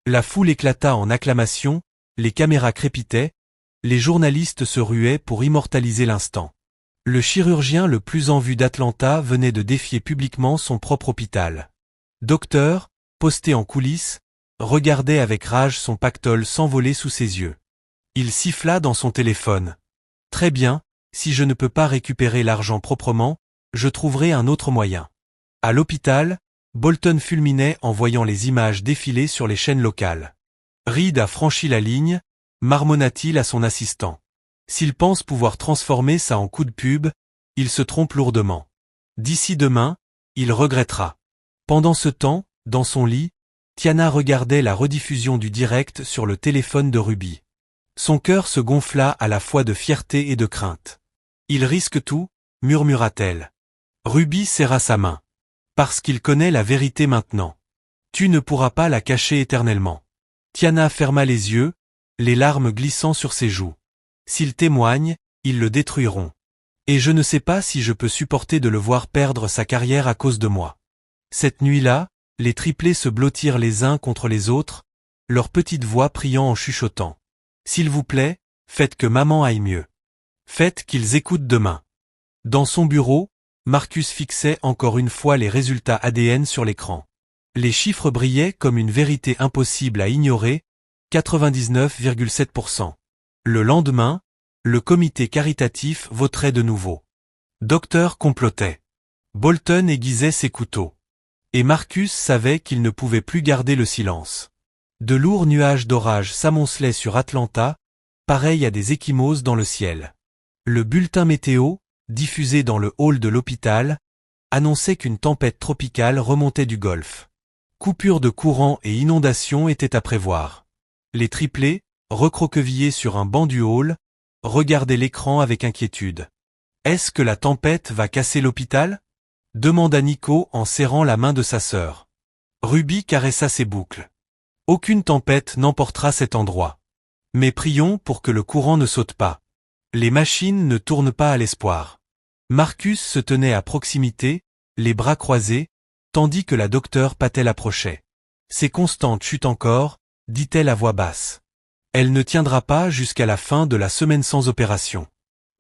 La foule éclata en acclamations, les caméras crépitaient, les journalistes se ruaient pour immortaliser l'instant. Le chirurgien le plus en vue d'Atlanta venait de défier publiquement son propre hôpital. Docteur, posté en coulisses, regardait avec rage son pactole s'envoler sous ses yeux. Il siffla dans son téléphone. Très bien, si je ne peux pas récupérer l'argent proprement, je trouverai un autre moyen. À l'hôpital, Bolton fulminait en voyant les images défiler sur les chaînes locales. Reed a franchi la ligne, marmonna-t-il à son assistant. S'il pense pouvoir transformer ça en coup de pub, il se trompe lourdement. D'ici demain, il regrettera. Pendant ce temps, dans son lit, Tiana regardait la rediffusion du direct sur le téléphone de Ruby. Son cœur se gonfla à la fois de fierté et de crainte. Il risque tout, murmura-t-elle. Ruby serra sa main. Parce qu'il connaît la vérité maintenant. Tu ne pourras pas la cacher éternellement. Tiana ferma les yeux, les larmes glissant sur ses joues. S'ils témoignent, ils le détruiront. Et je ne sais pas si je peux supporter de le voir perdre sa carrière à cause de moi. Cette nuit-là, les triplés se blottirent les uns contre les autres, leurs petites voix priant en chuchotant. S'il vous plaît, faites que maman aille mieux. Faites qu'ils écoutent demain. Dans son bureau, Marcus fixait encore une fois les résultats ADN sur l'écran. Les chiffres brillaient comme une vérité impossible à ignorer, 99,7%. Le lendemain, le comité caritatif voterait de nouveau. Docteur complotait. Bolton aiguisait ses couteaux. Et Marcus savait qu'il ne pouvait plus garder le silence. De lourds nuages d'orage s'amoncelaient sur Atlanta, pareils à des ecchymoses dans le ciel. Le bulletin météo, diffusé dans le hall de l'hôpital, annonçait qu'une tempête tropicale remontait du Golfe. Coupures de courant et inondations étaient à prévoir. Les triplés, recroquevillés sur un banc du hall, regardaient l'écran avec inquiétude. Est-ce que la tempête va casser l'hôpital ? Demanda Nico en serrant la main de sa sœur. Ruby caressa ses boucles. Aucune tempête n'emportera cet endroit. Mais prions pour que le courant ne saute pas. Les machines ne tournent pas à l'espoir. Marcus se tenait à proximité, les bras croisés, tandis que la docteure Patel approchait. Ses constantes chutent encore, dit-elle à voix basse. Elle ne tiendra pas jusqu'à la fin de la semaine sans opération.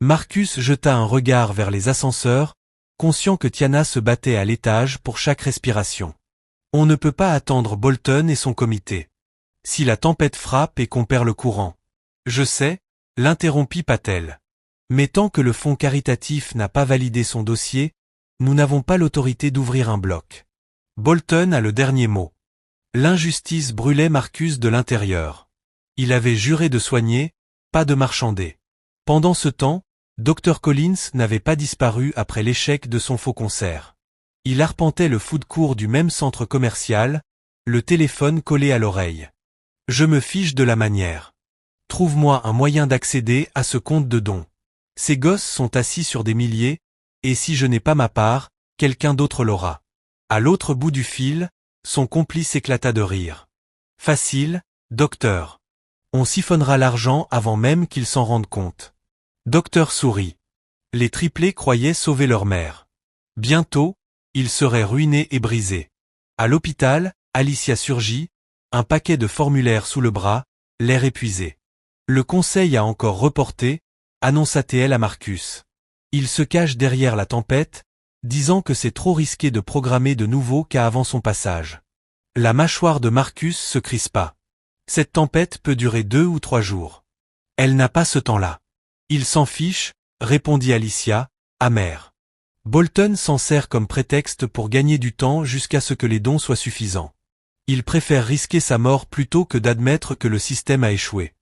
Marcus jeta un regard vers les ascenseurs, conscient que Tiana se battait à l'étage pour chaque respiration. On ne peut pas attendre Bolton et son comité. Si la tempête frappe et qu'on perd le courant. Je sais, l'interrompit Patel. Mais tant que le fonds caritatif n'a pas validé son dossier, nous n'avons pas l'autorité d'ouvrir un bloc. Bolton a le dernier mot. L'injustice brûlait Marcus de l'intérieur. Il avait juré de soigner, pas de marchander. Pendant ce temps, Dr Collins n'avait pas disparu après l'échec de son faux concert. Il arpentait le food court du même centre commercial, le téléphone collé à l'oreille. Je me fiche de la manière. Trouve-moi un moyen d'accéder à ce compte de dons. Ces gosses sont assis sur des milliers, et si je n'ai pas ma part, quelqu'un d'autre l'aura. À l'autre bout du fil, son complice éclata de rire. Facile, docteur. On siphonnera l'argent avant même qu'ils s'en rendent compte. Docteur sourit. Les triplés croyaient sauver leur mère. Bientôt, ils seraient ruinés et brisés. À l'hôpital, Alicia surgit, un paquet de formulaires sous le bras, l'air épuisé. Le conseil a encore reporté, annonça-t-elle à Marcus. Il se cache derrière la tempête, disant que c'est trop risqué de programmer de nouveau cas avant son passage. La mâchoire de Marcus se crispa. Cette tempête peut durer 2 ou 3 jours. Elle n'a pas ce temps-là. Il s'en fiche, répondit Alicia, amère. Bolton s'en sert comme prétexte pour gagner du temps jusqu'à ce que les dons soient suffisants. Il préfère risquer sa mort plutôt que d'admettre que le système a échoué.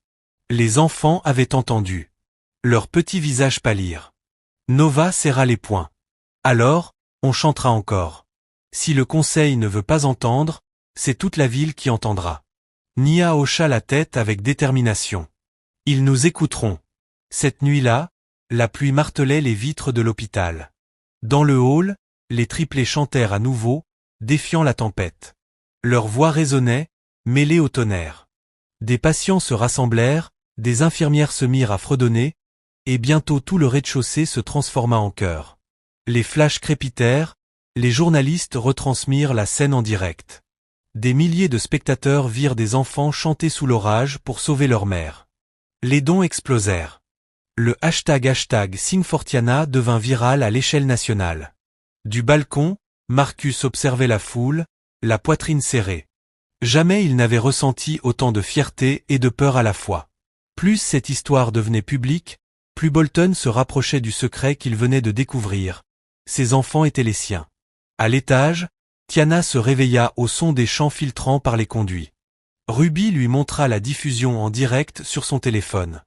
Les enfants avaient entendu. Leurs petits visages pâlirent. Nova serra les poings. Alors, on chantera encore. Si le conseil ne veut pas entendre, c'est toute la ville qui entendra. Nia hocha la tête avec détermination. Ils nous écouteront. Cette nuit-là, la pluie martelait les vitres de l'hôpital. Dans le hall, les triplés chantèrent à nouveau, défiant la tempête. Leur voix résonnait, mêlée au tonnerre. Des patients se rassemblèrent, des infirmières se mirent à fredonner, et bientôt tout le rez-de-chaussée se transforma en chœur. Les flashs crépitèrent, les journalistes retransmirent la scène en direct. Des milliers de spectateurs virent des enfants chanter sous l'orage pour sauver leur mère. Les dons explosèrent. Le hashtag #SingForTiana devint viral à l'échelle nationale. Du balcon, Marcus observait la foule, la poitrine serrée. Jamais il n'avait ressenti autant de fierté et de peur à la fois. Plus cette histoire devenait publique, plus Bolton se rapprochait du secret qu'il venait de découvrir. Ses enfants étaient les siens. À l'étage, Tiana se réveilla au son des chants filtrant par les conduits. Ruby lui montra la diffusion en direct sur son téléphone.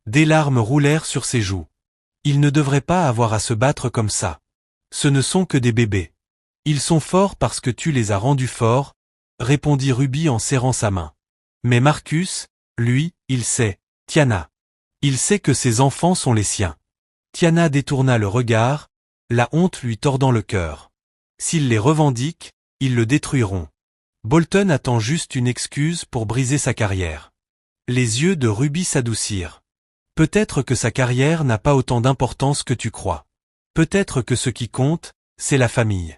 Des larmes roulèrent sur ses joues. Ils ne devraient pas avoir à se battre comme ça. Ce ne sont que des bébés. Ils sont forts parce que tu les as rendus forts, répondit Ruby en serrant sa main. Mais Marcus, lui, il sait, Tiana. Il sait que ses enfants sont les siens. Tiana détourna le regard, la honte lui tordant le cœur. S'ils les revendiquent, ils le détruiront. Bolton attend juste une excuse pour briser sa carrière. Les yeux de Ruby s'adoucirent. Peut-être que sa carrière n'a pas autant d'importance que tu crois. Peut-être que ce qui compte, c'est la famille.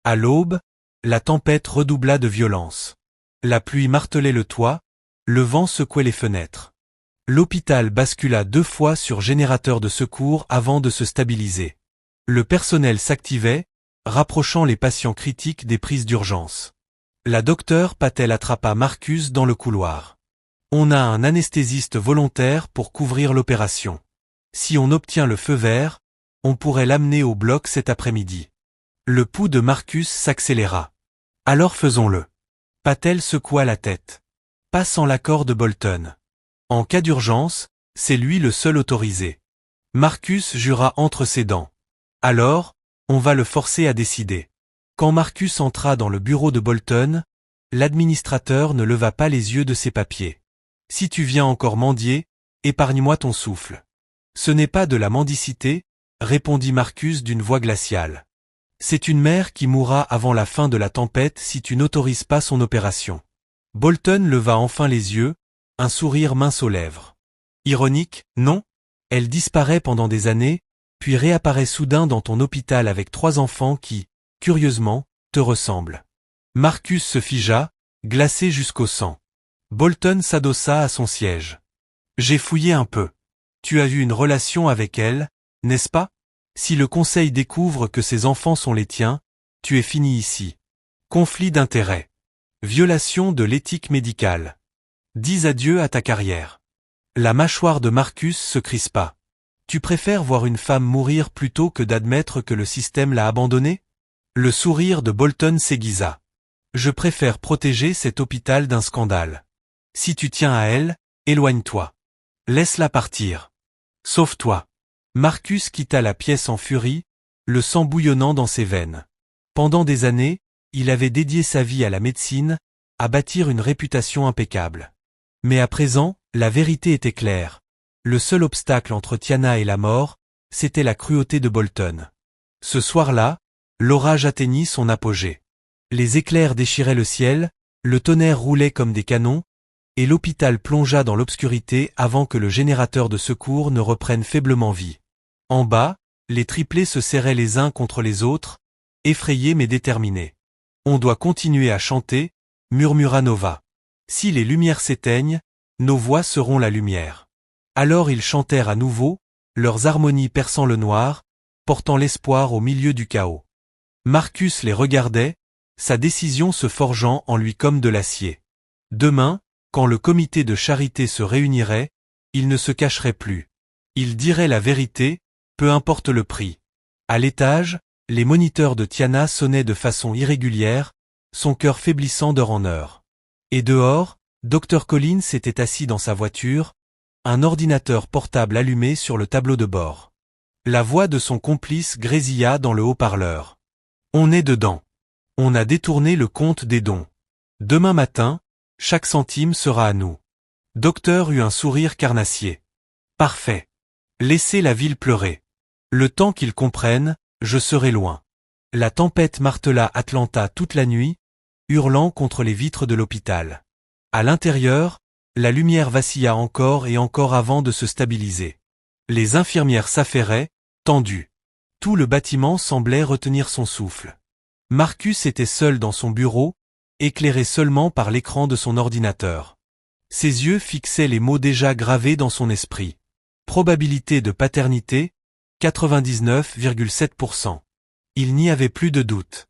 À l'aube, la tempête redoubla de violence. La pluie martelait le toit, le vent secouait les fenêtres. L'hôpital bascula 2 fois sur générateur de secours avant de se stabiliser. Le personnel s'activait, rapprochant les patients critiques des prises d'urgence. La docteure Patel attrapa Marcus dans le couloir. On a un anesthésiste volontaire pour couvrir l'opération. Si on obtient le feu vert, on pourrait l'amener au bloc cet après-midi. Le pouls de Marcus s'accéléra. Alors faisons-le. Patel secoua la tête. Pas sans l'accord de Bolton. En cas d'urgence, c'est lui le seul autorisé. Marcus jura entre ses dents. Alors, on va le forcer à décider. Quand Marcus entra dans le bureau de Bolton, l'administrateur ne leva pas les yeux de ses papiers. Si tu viens encore mendier, épargne-moi ton souffle. Ce n'est pas de la mendicité, répondit Marcus d'une voix glaciale. C'est une mère qui mourra avant la fin de la tempête si tu n'autorises pas son opération. Bolton leva enfin les yeux, un sourire mince aux lèvres. Ironique, non? Elle disparaît pendant des années, puis réapparaît soudain dans ton hôpital avec 3 enfants qui, curieusement, te ressemblent. Marcus se figea, glacé jusqu'au sang. Bolton s'adossa à son siège. J'ai fouillé un peu. Tu as eu une relation avec elle, n'est-ce pas? Si le conseil découvre que ces enfants sont les tiens, tu es fini ici. Conflit d'intérêts. Violation de l'éthique médicale. Dis adieu à ta carrière. La mâchoire de Marcus se crispa. Tu préfères voir une femme mourir plutôt que d'admettre que le système l'a abandonnée? Le sourire de Bolton s'aiguisa. Je préfère protéger cet hôpital d'un scandale. Si tu tiens à elle, éloigne-toi. Laisse-la partir. Sauve-toi. Marcus quitta la pièce en furie, le sang bouillonnant dans ses veines. Pendant des années, il avait dédié sa vie à la médecine, à bâtir une réputation impeccable. Mais à présent, la vérité était claire. Le seul obstacle entre Tiana et la mort, c'était la cruauté de Bolton. Ce soir-là, l'orage atteignit son apogée. Les éclairs déchiraient le ciel, le tonnerre roulait comme des canons, et l'hôpital plongea dans l'obscurité avant que le générateur de secours ne reprenne faiblement vie. En bas, les triplés se serraient les uns contre les autres, effrayés mais déterminés. On doit continuer à chanter, murmura Nova. Si les lumières s'éteignent, nos voix seront la lumière. Alors ils chantèrent à nouveau, leurs harmonies perçant le noir, portant l'espoir au milieu du chaos. Marcus les regardait, sa décision se forgeant en lui comme de l'acier. Demain, quand le comité de charité se réunirait, il ne se cacherait plus. Il dirait la vérité, peu importe le prix. À l'étage, les moniteurs de Tiana sonnaient de façon irrégulière, son cœur faiblissant d'heure en heure. Et dehors, Dr Collins était assis dans sa voiture, un ordinateur portable allumé sur le tableau de bord. La voix de son complice grésilla dans le haut-parleur. On est dedans. On a détourné le compte des dons. Demain matin, chaque centime sera à nous. Docteur eut un sourire carnassier. Parfait. Laissez la ville pleurer. Le temps qu'ils comprennent, je serai loin. La tempête martela Atlanta toute la nuit, hurlant contre les vitres de l'hôpital. À l'intérieur, la lumière vacilla encore et encore avant de se stabiliser. Les infirmières s'affairaient, tendues. Tout le bâtiment semblait retenir son souffle. Marcus était seul dans son bureau, éclairé seulement par l'écran de son ordinateur. Ses yeux fixaient les mots déjà gravés dans son esprit. Probabilité de paternité, 99,7%. Il n'y avait plus de doute.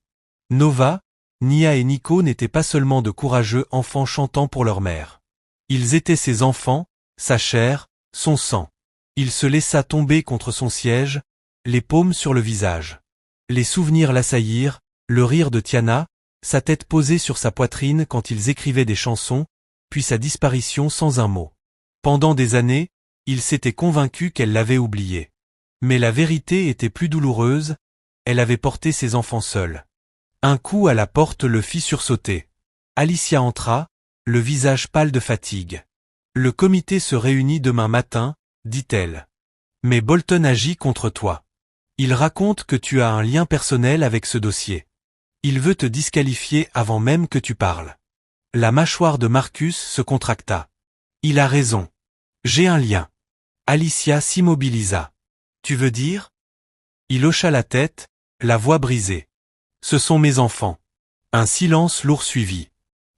Nova, Nia et Nico n'étaient pas seulement de courageux enfants chantant pour leur mère. Ils étaient ses enfants, sa chair, son sang. Il se laissa tomber contre son siège, les paumes sur le visage. Les souvenirs l'assaillirent, le rire de Tiana, sa tête posée sur sa poitrine quand ils écrivaient des chansons, puis sa disparition sans un mot. Pendant des années, il s'était convaincu qu'elle l'avait oublié. Mais la vérité était plus douloureuse, elle avait porté ses enfants seuls. Un coup à la porte le fit sursauter. Alicia entra, le visage pâle de fatigue. Le comité se réunit demain matin, dit-elle. Mais Bolton agit contre toi. Il raconte que tu as un lien personnel avec ce dossier. Il veut te disqualifier avant même que tu parles. La mâchoire de Marcus se contracta. Il a raison. J'ai un lien. Alicia s'immobilisa. Tu veux dire? Il hocha la tête, la voix brisée. Ce sont mes enfants. Un silence lourd suivit.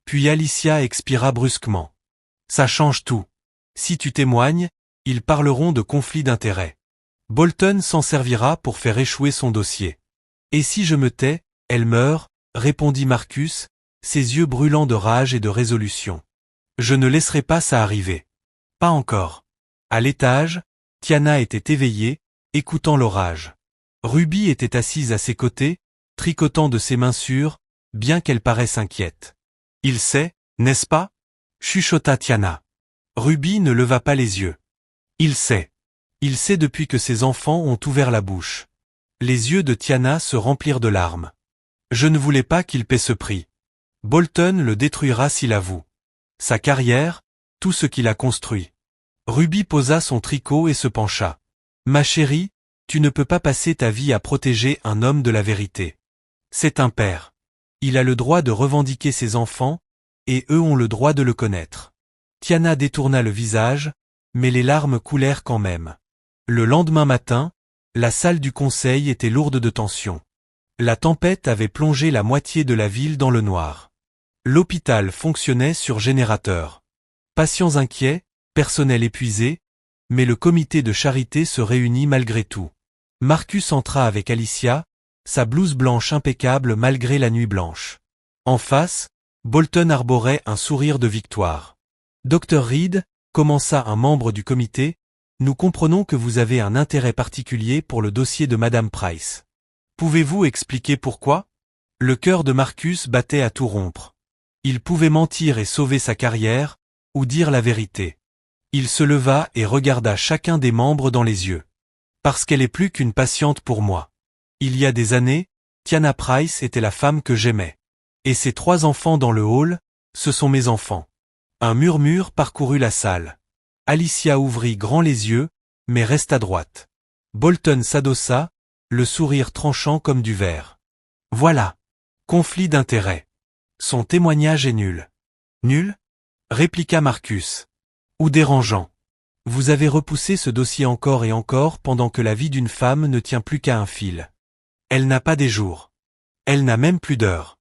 Puis Alicia expira brusquement. Ça change tout. Si tu témoignes, ils parleront de conflit d'intérêts. Bolton s'en servira pour faire échouer son dossier. Et si je me tais, elle meurt, répondit Marcus, ses yeux brûlants de rage et de résolution. Je ne laisserai pas ça arriver. Pas encore. À l'étage, Tiana était éveillée, écoutant l'orage. Ruby était assise à ses côtés, tricotant de ses mains sûres, bien qu'elle paraisse inquiète. Il sait, n'est-ce pas? Chuchota Tiana. Ruby ne leva pas les yeux. Il sait. Il sait depuis que ses enfants ont ouvert la bouche. Les yeux de Tiana se remplirent de larmes. Je ne voulais pas qu'il paie ce prix. Bolton le détruira s'il avoue. Sa carrière, tout ce qu'il a construit. Ruby posa son tricot et se pencha. Ma chérie, tu ne peux pas passer ta vie à protéger un homme de la vérité. C'est un père. Il a le droit de revendiquer ses enfants, et eux ont le droit de le connaître. Tiana détourna le visage, mais les larmes coulèrent quand même. Le lendemain matin, la salle du conseil était lourde de tension. La tempête avait plongé la moitié de la ville dans le noir. L'hôpital fonctionnait sur générateur. Patients inquiets, personnel épuisé, mais le comité de charité se réunit malgré tout. Marcus entra avec Alicia, sa blouse blanche impeccable malgré la nuit blanche. En face, Bolton arborait un sourire de victoire. Dr Reed, commença un membre du comité, nous comprenons que vous avez un intérêt particulier pour le dossier de Madame Price. Pouvez-vous expliquer pourquoi? Le cœur de Marcus battait à tout rompre. Il pouvait mentir et sauver sa carrière, ou dire la vérité. Il se leva et regarda chacun des membres dans les yeux. Parce qu'elle est plus qu'une patiente pour moi. Il y a des années, Tiana Price était la femme que j'aimais. Et ces 3 enfants dans le hall, ce sont mes enfants. Un murmure parcourut la salle. Alicia ouvrit grand les yeux, mais resta droite. Bolton s'adossa, le sourire tranchant comme du verre. Voilà. Conflit d'intérêts. Son témoignage est nul. Nul? Répliqua Marcus. Ou dérangeant. Vous avez repoussé ce dossier encore et encore pendant que la vie d'une femme ne tient plus qu'à un fil. Elle n'a pas des jours. Elle n'a même plus d'heures.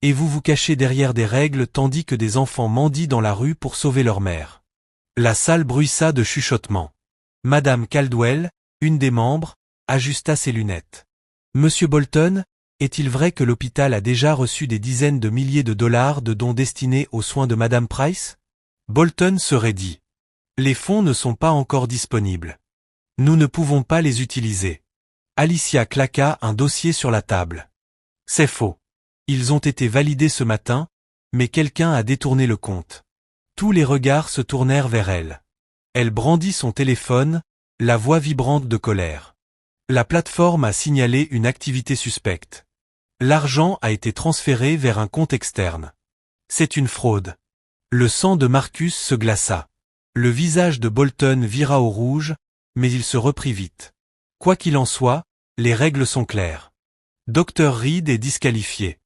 Et vous vous cachez derrière des règles tandis que des enfants mendient dans la rue pour sauver leur mère. La salle bruissa de chuchotements. Madame Caldwell, une des membres, ajusta ses lunettes. Monsieur Bolton, est-il vrai que l'hôpital a déjà reçu des dizaines de milliers de dollars de dons destinés aux soins de Madame Price? Bolton se raidit. Les fonds ne sont pas encore disponibles. Nous ne pouvons pas les utiliser. Alicia claqua un dossier sur la table. C'est faux. Ils ont été validés ce matin, mais quelqu'un a détourné le compte. Tous les regards se tournèrent vers elle. Elle brandit son téléphone, la voix vibrante de colère. La plateforme a signalé une activité suspecte. L'argent a été transféré vers un compte externe. C'est une fraude. Le sang de Marcus se glaça. Le visage de Bolton vira au rouge, mais il se reprit vite. Quoi qu'il en soit, les règles sont claires. Dr Reed est disqualifié.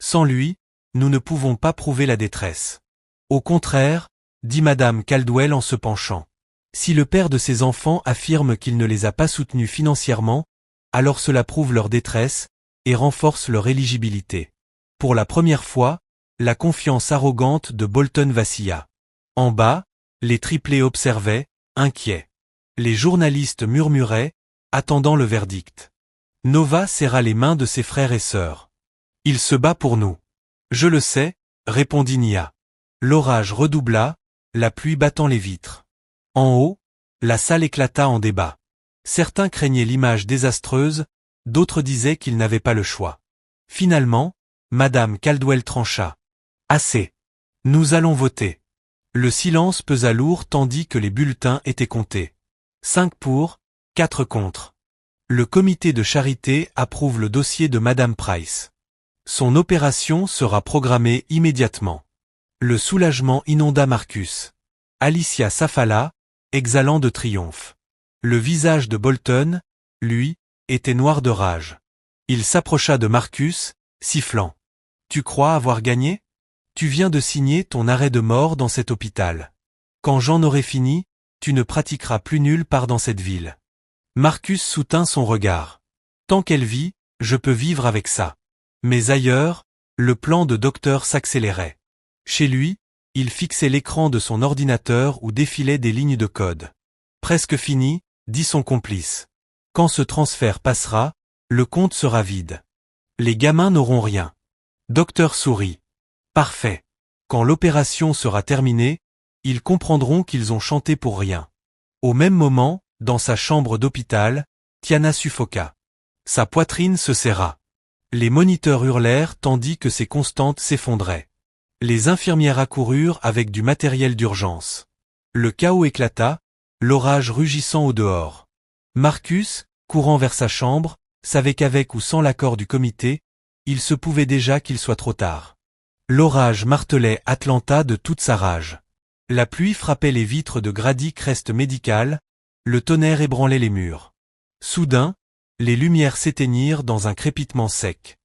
Sans lui, nous ne pouvons pas prouver la détresse. Au contraire, dit Madame Caldwell en se penchant. Si le père de ses enfants affirme qu'il ne les a pas soutenus financièrement, alors cela prouve leur détresse et renforce leur éligibilité. Pour la première fois, la confiance arrogante de Bolton vacilla. En bas, les triplés observaient, inquiets. Les journalistes murmuraient, attendant le verdict. Nova serra les mains de ses frères et sœurs. Il se bat pour nous. Je le sais, répondit Nia. L'orage redoubla, la pluie battant les vitres. En haut, la salle éclata en débat. Certains craignaient l'image désastreuse, d'autres disaient qu'ils n'avaient pas le choix. Finalement, Madame Caldwell trancha. Assez. Nous allons voter. Le silence pesa lourd tandis que les bulletins étaient comptés. 5 pour, 4 contre. Le comité de charité approuve le dossier de Madame Price. Son opération sera programmée immédiatement. Le soulagement inonda Marcus. Alicia s'affala, exhalant de triomphe. Le visage de Bolton, lui, était noir de rage. Il s'approcha de Marcus, sifflant. Tu crois avoir gagné? Tu viens de signer ton arrêt de mort dans cet hôpital. Quand j'en aurai fini, tu ne pratiqueras plus nulle part dans cette ville. Marcus soutint son regard. Tant qu'elle vit, je peux vivre avec ça. Mais ailleurs, le plan de docteur s'accélérait. Chez lui, il fixait l'écran de son ordinateur où défilaient des lignes de code. Presque fini, dit son complice. Quand ce transfert passera, le compte sera vide. Les gamins n'auront rien. Docteur sourit. Parfait. Quand l'opération sera terminée, ils comprendront qu'ils ont chanté pour rien. Au même moment, dans sa chambre d'hôpital, Tiana suffoqua. Sa poitrine se serra. Les moniteurs hurlèrent tandis que ses constantes s'effondraient. Les infirmières accoururent avec du matériel d'urgence. Le chaos éclata, l'orage rugissant au dehors. Marcus, courant vers sa chambre, savait qu'avec ou sans l'accord du comité, il se pouvait déjà qu'il soit trop tard. L'orage martelait Atlanta de toute sa rage. La pluie frappait les vitres de Grady Crest Medical, le tonnerre ébranlait les murs. Soudain, les lumières s'éteignirent dans un crépitement sec.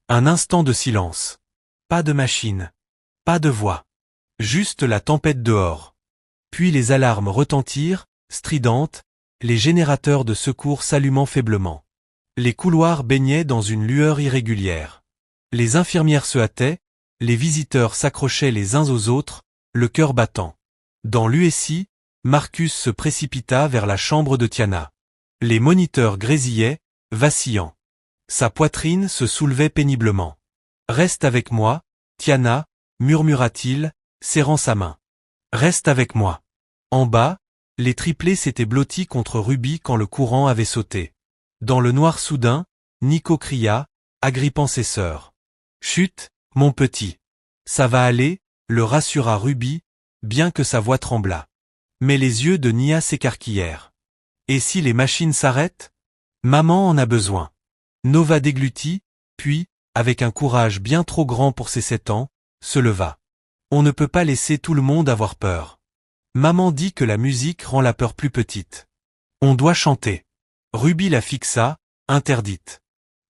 Un instant de silence. Pas de machine. Pas de voix. Juste la tempête dehors. Puis les alarmes retentirent, stridentes, les générateurs de secours s'allumant faiblement. Les couloirs baignaient dans une lueur irrégulière. Les infirmières se hâtaient, les visiteurs s'accrochaient les uns aux autres, le cœur battant. Dans l'USI, Marcus se précipita vers la chambre de Tiana. Les moniteurs grésillaient, vacillant. Sa poitrine se soulevait péniblement. « Reste avec moi, Tiana » murmura-t-il, serrant sa main. « Reste avec moi. » En bas, les triplés s'étaient blottis contre Ruby quand le courant avait sauté. Dans le noir soudain, Nico cria, agrippant ses sœurs. « Chut, mon petit. Ça va aller » le rassura Ruby, bien que sa voix tremblât. Mais les yeux de Nia s'écarquillèrent. « Et si les machines s'arrêtent ? Maman en a besoin. » Nova déglutit, puis, avec un courage bien trop grand pour ses 7 ans, se leva. On ne peut pas laisser tout le monde avoir peur. Maman dit que la musique rend la peur plus petite. On doit chanter. Ruby la fixa, interdite.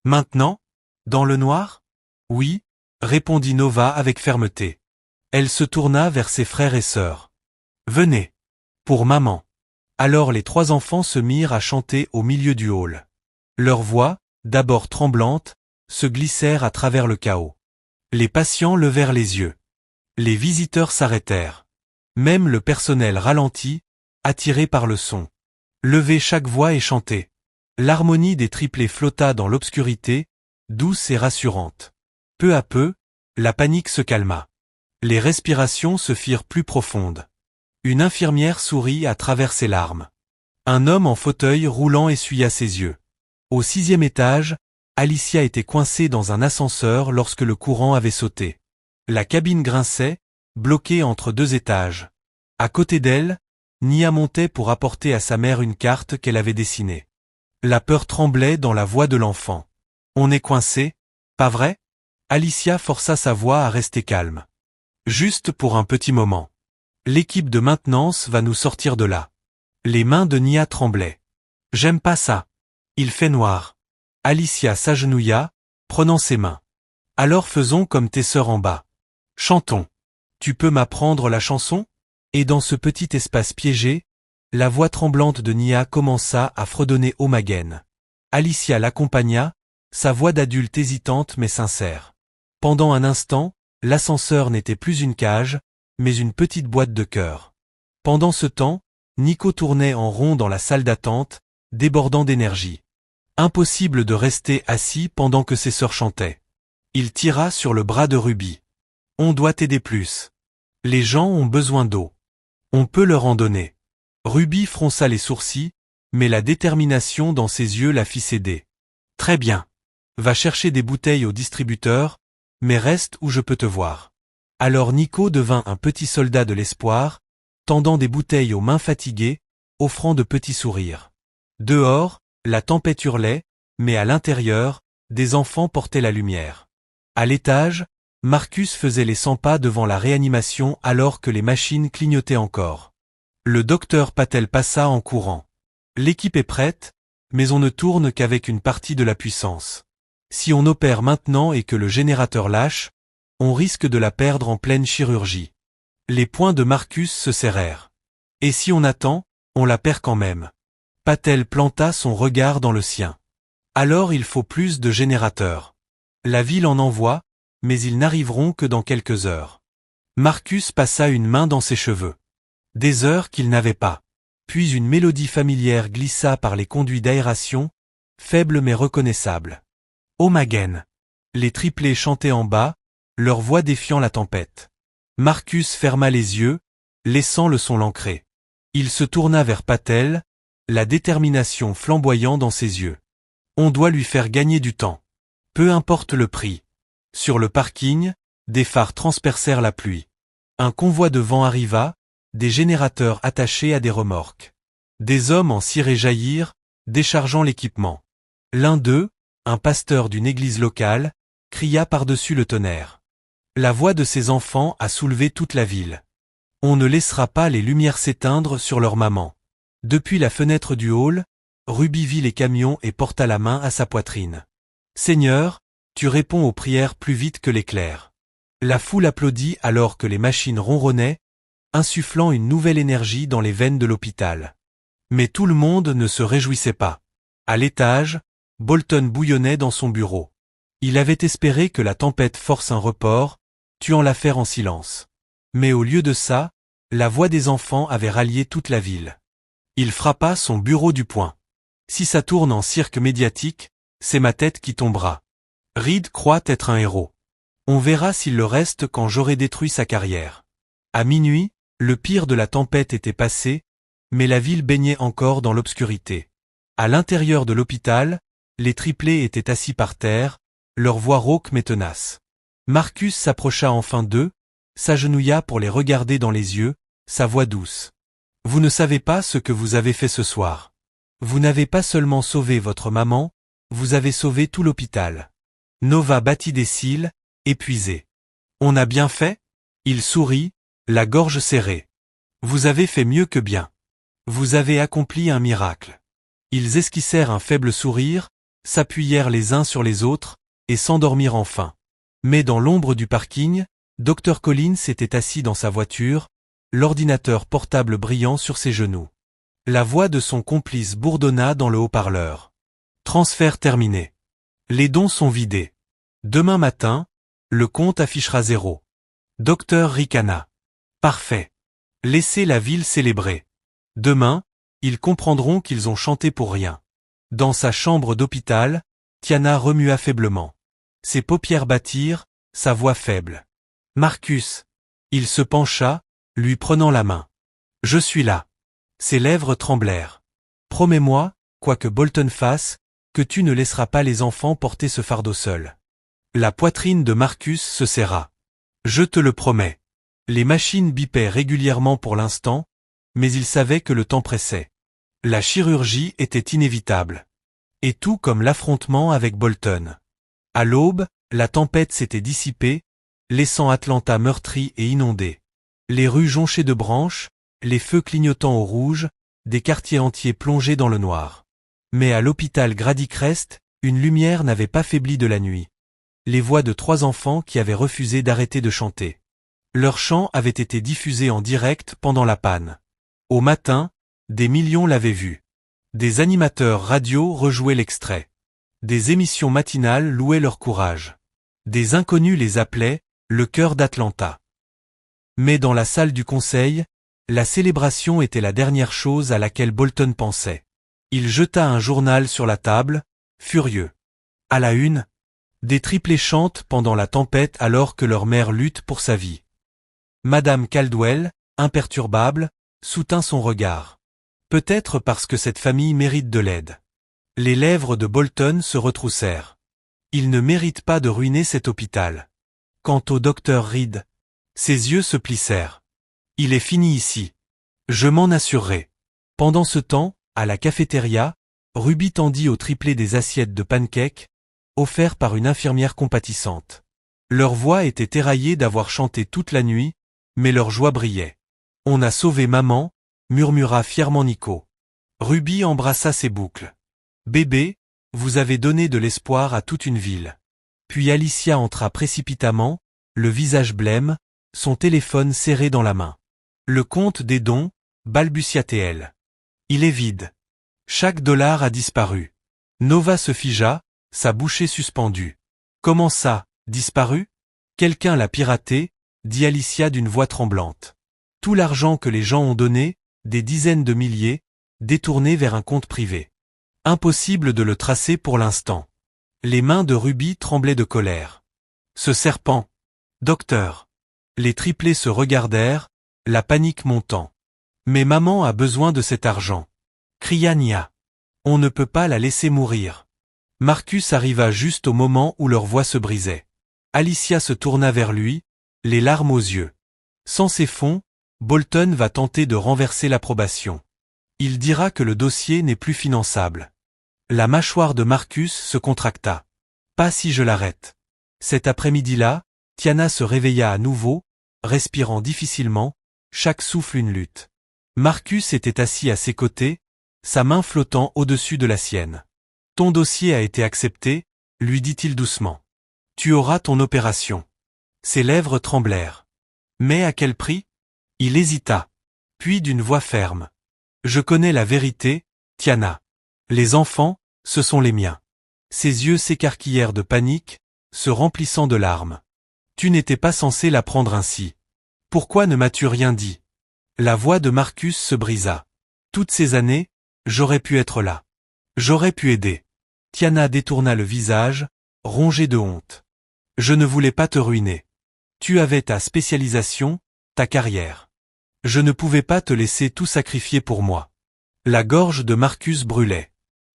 Maintenant ? Dans le noir? Oui, répondit Nova avec fermeté. Elle se tourna vers ses frères et sœurs. Venez. Pour maman. Alors les 3 enfants se mirent à chanter au milieu du hall. Leurs voix, d'abord tremblantes, se glissèrent à travers le chaos. Les patients levèrent les yeux. Les visiteurs s'arrêtèrent. Même le personnel ralentit, attiré par le son. Levez chaque voix et chantez. L'harmonie des triplés flotta dans l'obscurité, douce et rassurante. Peu à peu, la panique se calma. Les respirations se firent plus profondes. Une infirmière sourit à travers ses larmes. Un homme en fauteuil roulant essuya ses yeux. Au 6e étage, Alicia était coincée dans un ascenseur lorsque le courant avait sauté. La cabine grinçait, bloquée entre 2 étages. À côté d'elle, Nia montait pour apporter à sa mère une carte qu'elle avait dessinée. La peur tremblait dans la voix de l'enfant. On est coincé, pas vrai? Alicia força sa voix à rester calme. Juste pour un petit moment. L'équipe de maintenance va nous sortir de là. Les mains de Nia tremblaient. J'aime pas ça. Il fait noir. Alicia s'agenouilla, prenant ses mains. Alors faisons comme tes sœurs en bas. Chantons. Tu peux m'apprendre la chanson? Et dans ce petit espace piégé, la voix tremblante de Nia commença à fredonner Omagen. Alicia l'accompagna, sa voix d'adulte hésitante mais sincère. Pendant un instant, l'ascenseur n'était plus une cage, mais une petite boîte de cœur. Pendant ce temps, Nico tournait en rond dans la salle d'attente, débordant d'énergie. Impossible de rester assis pendant que ses sœurs chantaient. Il tira sur le bras de Ruby. On doit aider plus. Les gens ont besoin d'eau. On peut leur en donner. Ruby fronça les sourcils, mais la détermination dans ses yeux la fit céder. Très bien. Va chercher des bouteilles au distributeur, mais reste où je peux te voir. Alors Nico devint un petit soldat de l'espoir, tendant des bouteilles aux mains fatiguées, offrant de petits sourires. Dehors, la tempête hurlait, mais à l'intérieur, des enfants portaient la lumière. À l'étage, Marcus faisait les 100 pas devant la réanimation alors que les machines clignotaient encore. Le docteur Patel passa en courant. L'équipe est prête, mais on ne tourne qu'avec une partie de la puissance. Si on opère maintenant et que le générateur lâche, on risque de la perdre en pleine chirurgie. Les poings de Marcus se serrèrent. Et si on attend, on la perd quand même. Patel planta son regard dans le sien. Alors il faut plus de générateurs. La ville en envoie, mais ils n'arriveront que dans quelques heures. Marcus passa une main dans ses cheveux. Des heures qu'il n'avait pas. Puis une mélodie familière glissa par les conduits d'aération, faible mais reconnaissable. Omagen. Les triplés chantaient en bas, leur voix défiant la tempête. Marcus ferma les yeux, laissant le son l'ancrer. Il se tourna vers Patel, la détermination flamboyant dans ses yeux. On doit lui faire gagner du temps. Peu importe le prix. Sur le parking, des phares transpercèrent la pluie. Un convoi de vent arriva, des générateurs attachés à des remorques. Des hommes en ciré jaillirent, déchargeant l'équipement. L'un d'eux, un pasteur d'une église locale, cria par-dessus le tonnerre. La voix de ses enfants a soulevé toute la ville. On ne laissera pas les lumières s'éteindre sur leur maman. Depuis la fenêtre du hall, Ruby vit les camions et porta la main à sa poitrine. Seigneur, tu réponds aux prières plus vite que l'éclair. La foule applaudit alors que les machines ronronnaient, insufflant une nouvelle énergie dans les veines de l'hôpital. Mais tout le monde ne se réjouissait pas. À l'étage, Bolton bouillonnait dans son bureau. Il avait espéré que la tempête force un report, tuant l'affaire en silence. Mais au lieu de ça, la voix des enfants avait rallié toute la ville. Il frappa son bureau du poing. Si ça tourne en cirque médiatique, c'est ma tête qui tombera. Reed croit être un héros. On verra s'il le reste quand j'aurai détruit sa carrière. À minuit, le pire de la tempête était passé, mais la ville baignait encore dans l'obscurité. À l'intérieur de l'hôpital, les triplés étaient assis par terre, leur voix rauque mais tenace. Marcus s'approcha enfin d'eux, s'agenouilla pour les regarder dans les yeux, sa voix douce. Vous ne savez pas ce que vous avez fait ce soir. Vous n'avez pas seulement sauvé votre maman, vous avez sauvé tout l'hôpital. Nova battit des cils, épuisé. On a bien fait? Il sourit, la gorge serrée. Vous avez fait mieux que bien. Vous avez accompli un miracle. Ils esquissèrent un faible sourire, s'appuyèrent les uns sur les autres, et s'endormir enfin. Mais dans l'ombre du parking, Dr Collins était assis dans sa voiture, l'ordinateur portable brillant sur ses genoux. La voix de son complice bourdonna dans le haut-parleur. Transfert terminé. Les dons sont vidés. Demain matin, le compte affichera 0. Docteur ricana. Parfait. Laissez la ville célébrer. Demain, ils comprendront qu'ils ont chanté pour rien. Dans sa chambre d'hôpital, Tiana remua faiblement. Ses paupières battirent, sa voix faible. Marcus. Il se pencha, lui prenant la main. Je suis là. Ses lèvres tremblèrent. Promets-moi, quoi que Bolton fasse, que tu ne laisseras pas les enfants porter ce fardeau seul. La poitrine de Marcus se serra. Je te le promets. Les machines bipaient régulièrement pour l'instant, mais il savait que le temps pressait. La chirurgie était inévitable. Et tout comme l'affrontement avec Bolton. À l'aube, la tempête s'était dissipée, laissant Atlanta meurtrie et inondée. Les rues jonchées de branches, les feux clignotant au rouge, des quartiers entiers plongés dans le noir. Mais à l'hôpital Grady Crest, une lumière n'avait pas faibli de la nuit. Les voix de 3 enfants qui avaient refusé d'arrêter de chanter. Leurs chants avaient été diffusés en direct pendant la panne. Au matin, des millions l'avaient vu. Des animateurs radio rejouaient l'extrait. Des émissions matinales louaient leur courage. Des inconnus les appelaient « le cœur d'Atlanta ». Mais dans la salle du conseil, la célébration était la dernière chose à laquelle Bolton pensait. Il jeta un journal sur la table, furieux. À la une, des triplés chantent pendant la tempête alors que leur mère lutte pour sa vie. Madame Caldwell, imperturbable, soutint son regard. Peut-être parce que cette famille mérite de l'aide. Les lèvres de Bolton se retroussèrent. Il ne mérite pas de ruiner cet hôpital. Quant au docteur Reed, ses yeux se plissèrent. Il est fini ici. Je m'en assurerai. Pendant ce temps, à la cafétéria, Ruby tendit au triplé des assiettes de pancakes, offerts par une infirmière compatissante. Leur voix était éraillée d'avoir chanté toute la nuit, mais leur joie brillait. On a sauvé maman, murmura fièrement Nico. Ruby embrassa ses boucles. Bébé, vous avez donné de l'espoir à toute une ville. Puis Alicia entra précipitamment, le visage blême, son téléphone serré dans la main. Le compte des dons, balbutia-t-elle. Il est vide. Chaque dollar a disparu. Nova se figea, sa bouchée suspendue. Comment ça, disparu? Quelqu'un l'a piraté, dit Alicia d'une voix tremblante. Tout l'argent que les gens ont donné, des dizaines de milliers, détourné vers un compte privé. Impossible de le tracer pour l'instant. Les mains de Ruby tremblaient de colère. Ce serpent. Docteur. Les triplés se regardèrent, la panique montant. Mais maman a besoin de cet argent. Cria Nia. On ne peut pas la laisser mourir. Marcus arriva juste au moment où leur voix se brisait. Alicia se tourna vers lui, les larmes aux yeux. Sans ces fonds, Bolton va tenter de renverser l'approbation. Il dira que le dossier n'est plus finançable. La mâchoire de Marcus se contracta. Pas si je l'arrête. Cet après-midi-là, Tiana se réveilla à nouveau, respirant difficilement, chaque souffle une lutte. Marcus était assis à ses côtés, sa main flottant au-dessus de la sienne. Ton dossier a été accepté, lui dit-il doucement. Tu auras ton opération. Ses lèvres tremblèrent. Mais à quel prix? Il hésita. Puis d'une voix ferme. Je connais la vérité, Tiana. Les enfants, ce sont les miens. Ses yeux s'écarquillèrent de panique, se remplissant de larmes. Tu n'étais pas censé la prendre ainsi. Pourquoi ne m'as-tu rien dit? La voix de Marcus se brisa. Toutes ces années, j'aurais pu être là. J'aurais pu aider. Tiana détourna le visage, rongé de honte. Je ne voulais pas te ruiner. Tu avais ta spécialisation, ta carrière. Je ne pouvais pas te laisser tout sacrifier pour moi. La gorge de Marcus brûlait.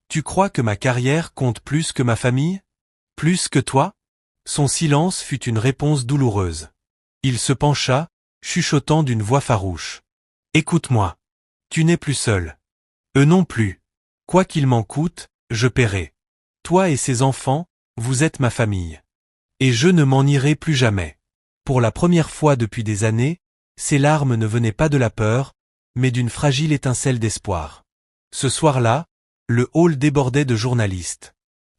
Tu crois que ma carrière compte plus que ma famille? Plus que toi? Son silence fut une réponse douloureuse. Il se pencha, chuchotant d'une voix farouche. Écoute-moi. Tu n'es plus seul. Eux non plus. Quoi qu'il m'en coûte, je paierai. Toi et ces enfants, vous êtes ma famille. Et je ne m'en irai plus jamais. Pour la première fois depuis des années, ses larmes ne venaient pas de la peur, mais d'une fragile étincelle d'espoir. Ce soir-là, le hall débordait de journalistes.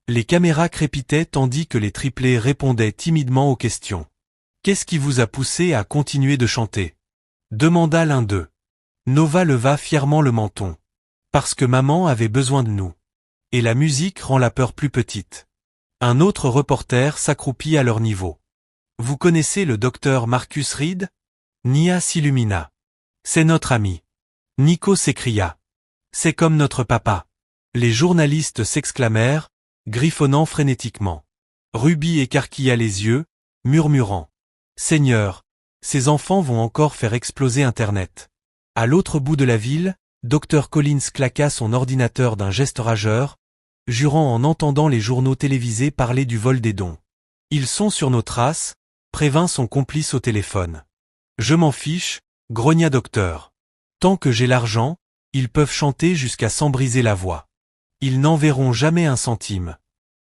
Les caméras crépitaient tandis que les triplés répondaient timidement aux questions. « Qu'est-ce qui vous a poussé à continuer de chanter ?» demanda l'un d'eux. Nova leva fièrement le menton. « Parce que maman avait besoin de nous. Et la musique rend la peur plus petite. » Un autre reporter s'accroupit à leur niveau. « Vous connaissez le docteur Marcus Reed ?» Nia s'illumina. « C'est notre ami. » Nico s'écria. « C'est comme notre papa. » Les journalistes s'exclamèrent, griffonnant frénétiquement. Ruby écarquilla les yeux, murmurant. « Seigneur, ces enfants vont encore faire exploser Internet. » À l'autre bout de la ville, Dr Collins claqua son ordinateur d'un geste rageur, jurant en entendant les journaux télévisés parler du vol des dons. « Ils sont sur nos traces », prévint son complice au téléphone. « Je m'en fiche », grogna Docteur. « Tant que j'ai l'argent, ils peuvent chanter jusqu'à s'en briser la voix. Ils n'en verront jamais un centime. »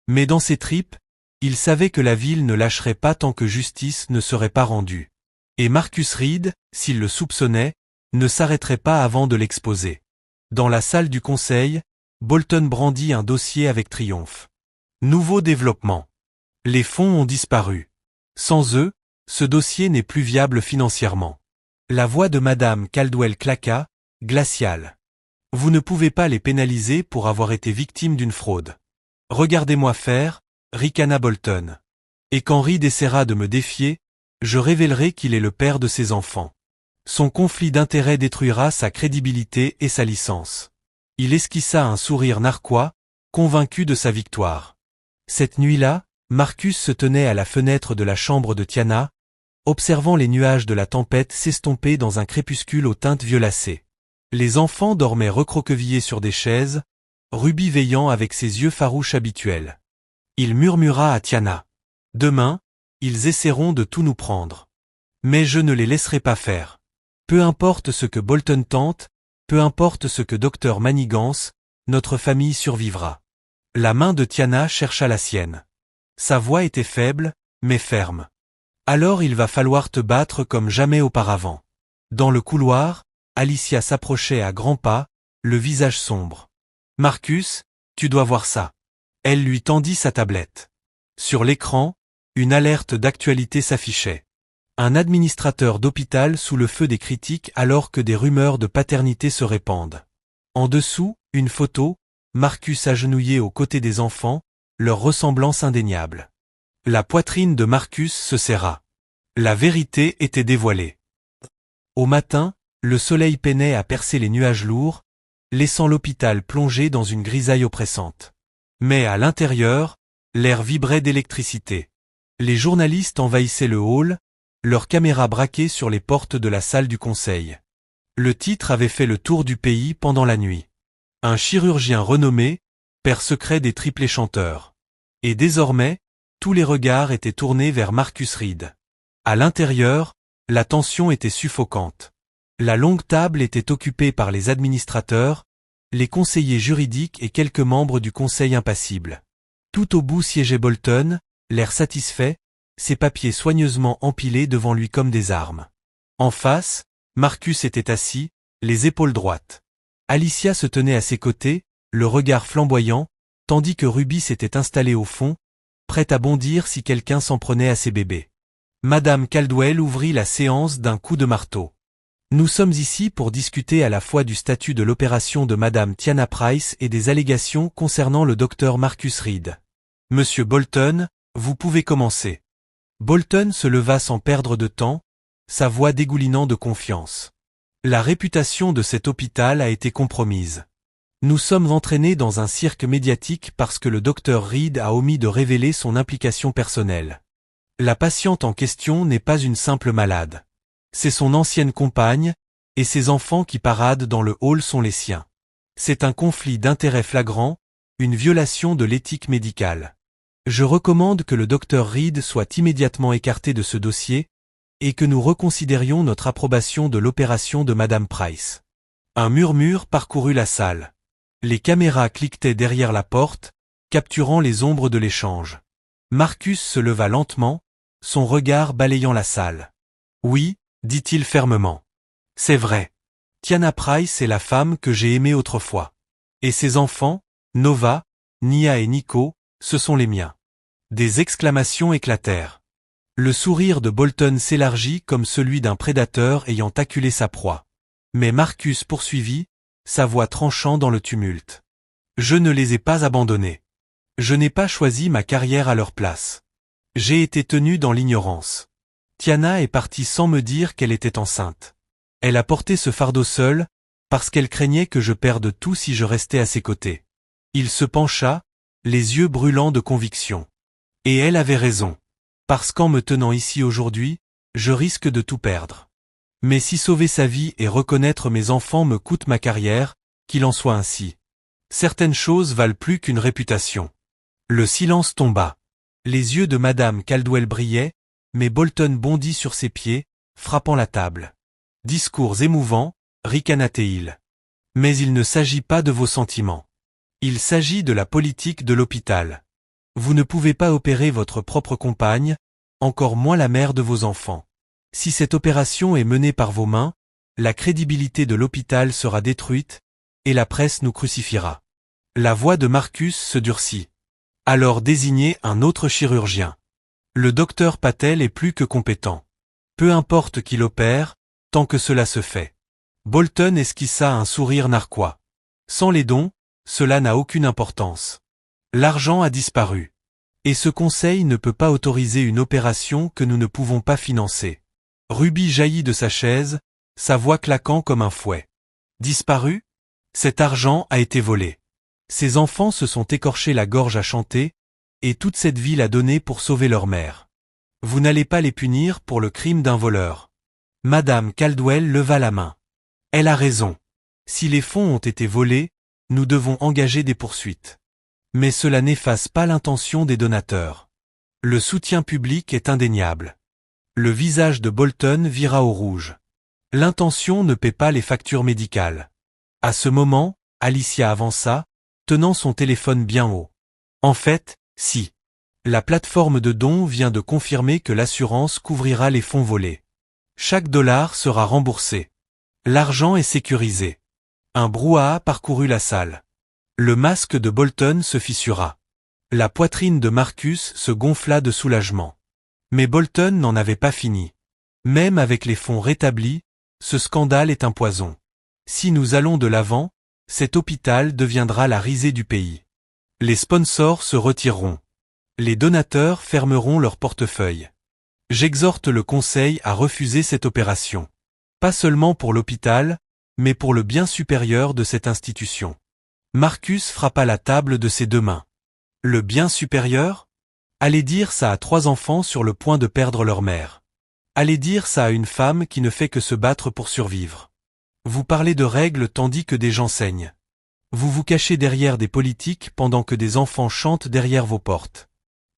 Mais dans ses tripes, il savait que la ville ne lâcherait pas tant que justice ne serait pas rendue. Et Marcus Reed, s'il le soupçonnait, ne s'arrêterait pas avant de l'exposer. Dans la salle du conseil, Bolton brandit un dossier avec triomphe. Nouveau développement. Les fonds ont disparu. Sans eux, ce dossier n'est plus viable financièrement. La voix de Madame Caldwell claqua, glaciale. Vous ne pouvez pas les pénaliser pour avoir été victimes d'une fraude. Regardez-moi faire, ricana Bolton. Et quand Reed essaiera de me défier, je révélerai qu'il est le père de ses enfants. Son conflit d'intérêts détruira sa crédibilité et sa licence. Il esquissa un sourire narquois, convaincu de sa victoire. Cette nuit-là, Marcus se tenait à la fenêtre de la chambre de Tiana, observant les nuages de la tempête s'estomper dans un crépuscule aux teintes violacées. Les enfants dormaient recroquevillés sur des chaises, Ruby veillant avec ses yeux farouches habituels. Il murmura à Tiana. « Demain, ils essaieront de tout nous prendre. Mais je ne les laisserai pas faire. Peu importe ce que Bolton tente, peu importe ce que Dr Manigance, notre famille survivra. » La main de Tiana chercha la sienne. Sa voix était faible, mais ferme. « Alors il va falloir te battre comme jamais auparavant. » Dans le couloir, Alicia s'approchait à grands pas, le visage sombre. « Marcus, tu dois voir ça. » Elle lui tendit sa tablette. Sur l'écran, une alerte d'actualité s'affichait. Un administrateur d'hôpital sous le feu des critiques alors que des rumeurs de paternité se répandent. En dessous, une photo, Marcus agenouillé aux côtés des enfants, leur ressemblance indéniable. La poitrine de Marcus se serra. La vérité était dévoilée. Au matin, le soleil peinait à percer les nuages lourds, laissant l'hôpital plongé dans une grisaille oppressante. Mais à l'intérieur, l'air vibrait d'électricité. Les journalistes envahissaient le hall, leurs caméras braquées sur les portes de la salle du conseil. Le titre avait fait le tour du pays pendant la nuit. Un chirurgien renommé, père secret des triplés chanteurs. Et désormais, tous les regards étaient tournés vers Marcus Reed. À l'intérieur, la tension était suffocante. La longue table était occupée par les administrateurs, les conseillers juridiques et quelques membres du conseil impassible. Tout au bout siégeait Bolton, l'air satisfait, ses papiers soigneusement empilés devant lui comme des armes. En face, Marcus était assis, les épaules droites. Alicia se tenait à ses côtés, le regard flamboyant, tandis que Ruby s'était installée au fond, prête à bondir si quelqu'un s'en prenait à ses bébés. Madame Caldwell ouvrit la séance d'un coup de marteau. Nous sommes ici pour discuter à la fois du statut de l'opération de Madame Tiana Price et des allégations concernant le docteur Marcus Reed. Monsieur Bolton, vous pouvez commencer. Bolton se leva sans perdre de temps, sa voix dégoulinant de confiance. La réputation de cet hôpital a été compromise. Nous sommes entraînés dans un cirque médiatique parce que le docteur Reed a omis de révéler son implication personnelle. La patiente en question n'est pas une simple malade. C'est son ancienne compagne, et ses enfants qui paradent dans le hall sont les siens. C'est un conflit d'intérêts flagrant, une violation de l'éthique médicale. Je recommande que le docteur Reed soit immédiatement écarté de ce dossier, et que nous reconsidérions notre approbation de l'opération de Madame Price. Un murmure parcourut la salle. Les caméras cliquetaient derrière la porte, capturant les ombres de l'échange. Marcus se leva lentement, son regard balayant la salle. Oui, dit-il fermement. C'est vrai. Tiana Price est la femme que j'ai aimée autrefois. Et ses enfants, Nova, Nia et Nico, Ce sont les miens. Des exclamations éclatèrent. Le sourire de Bolton s'élargit comme celui d'un prédateur ayant acculé sa proie. Mais Marcus poursuivit, sa voix tranchant dans le tumulte. Je ne les ai pas abandonnés. Je n'ai pas choisi ma carrière à leur place. J'ai été tenu dans l'ignorance. Tiana est partie sans me dire qu'elle était enceinte. Elle a porté ce fardeau seule, parce qu'elle craignait que je perde tout si je restais à ses côtés. Il se pencha, les yeux brûlants de conviction. Et elle avait raison. Parce qu'en me tenant ici aujourd'hui, je risque de tout perdre. Mais si sauver sa vie et reconnaître mes enfants me coûte ma carrière, qu'il en soit ainsi. Certaines choses valent plus qu'une réputation. Le silence tomba. Les yeux de Madame Caldwell brillaient, mais Bolton bondit sur ses pieds, frappant la table. Discours émouvant, ricana-t-il. Mais il ne s'agit pas de vos sentiments. Il s'agit de la politique de l'hôpital. Vous ne pouvez pas opérer votre propre compagne, encore moins la mère de vos enfants. Si cette opération est menée par vos mains, la crédibilité de l'hôpital sera détruite, et la presse nous crucifiera. La voix de Marcus se durcit. Alors désignez un autre chirurgien. Le docteur Patel est plus que compétent. Peu importe qu'il opère, tant que cela se fait. Bolton esquissa un sourire narquois. Sans les dons, cela n'a aucune importance. L'argent a disparu. Et ce conseil ne peut pas autoriser une opération que nous ne pouvons pas financer. Ruby jaillit de sa chaise, sa voix claquant comme un fouet. Disparu? Cet argent a été volé. Ces enfants se sont écorchés la gorge à chanter, et toute cette ville a donné pour sauver leur mère. Vous n'allez pas les punir pour le crime d'un voleur. Madame Caldwell leva la main. Elle a raison. Si les fonds ont été volés, nous devons engager des poursuites. Mais cela n'efface pas l'intention des donateurs. Le soutien public est indéniable. Le visage de Bolton vira au rouge. L'intention ne paie pas les factures médicales. À ce moment, Alicia avança, tenant son téléphone bien haut. En fait, si. La plateforme de dons vient de confirmer que l'assurance couvrira les fonds volés. Chaque dollar sera remboursé. L'argent est sécurisé. Un brouhaha parcourut la salle. Le masque de Bolton se fissura. La poitrine de Marcus se gonfla de soulagement. Mais Bolton n'en avait pas fini. Même avec les fonds rétablis, ce scandale est un poison. Si nous allons de l'avant, cet hôpital deviendra la risée du pays. Les sponsors se retireront. Les donateurs fermeront leur portefeuille. J'exhorte le Conseil à refuser cette opération. Pas seulement pour l'hôpital, mais pour le bien supérieur de cette institution. Marcus frappa la table de ses deux mains. Le bien supérieur? Allez dire ça à 3 enfants sur le point de perdre leur mère. Allez dire ça à une femme qui ne fait que se battre pour survivre. Vous parlez de règles tandis que des gens saignent. Vous vous cachez derrière des politiques pendant que des enfants chantent derrière vos portes.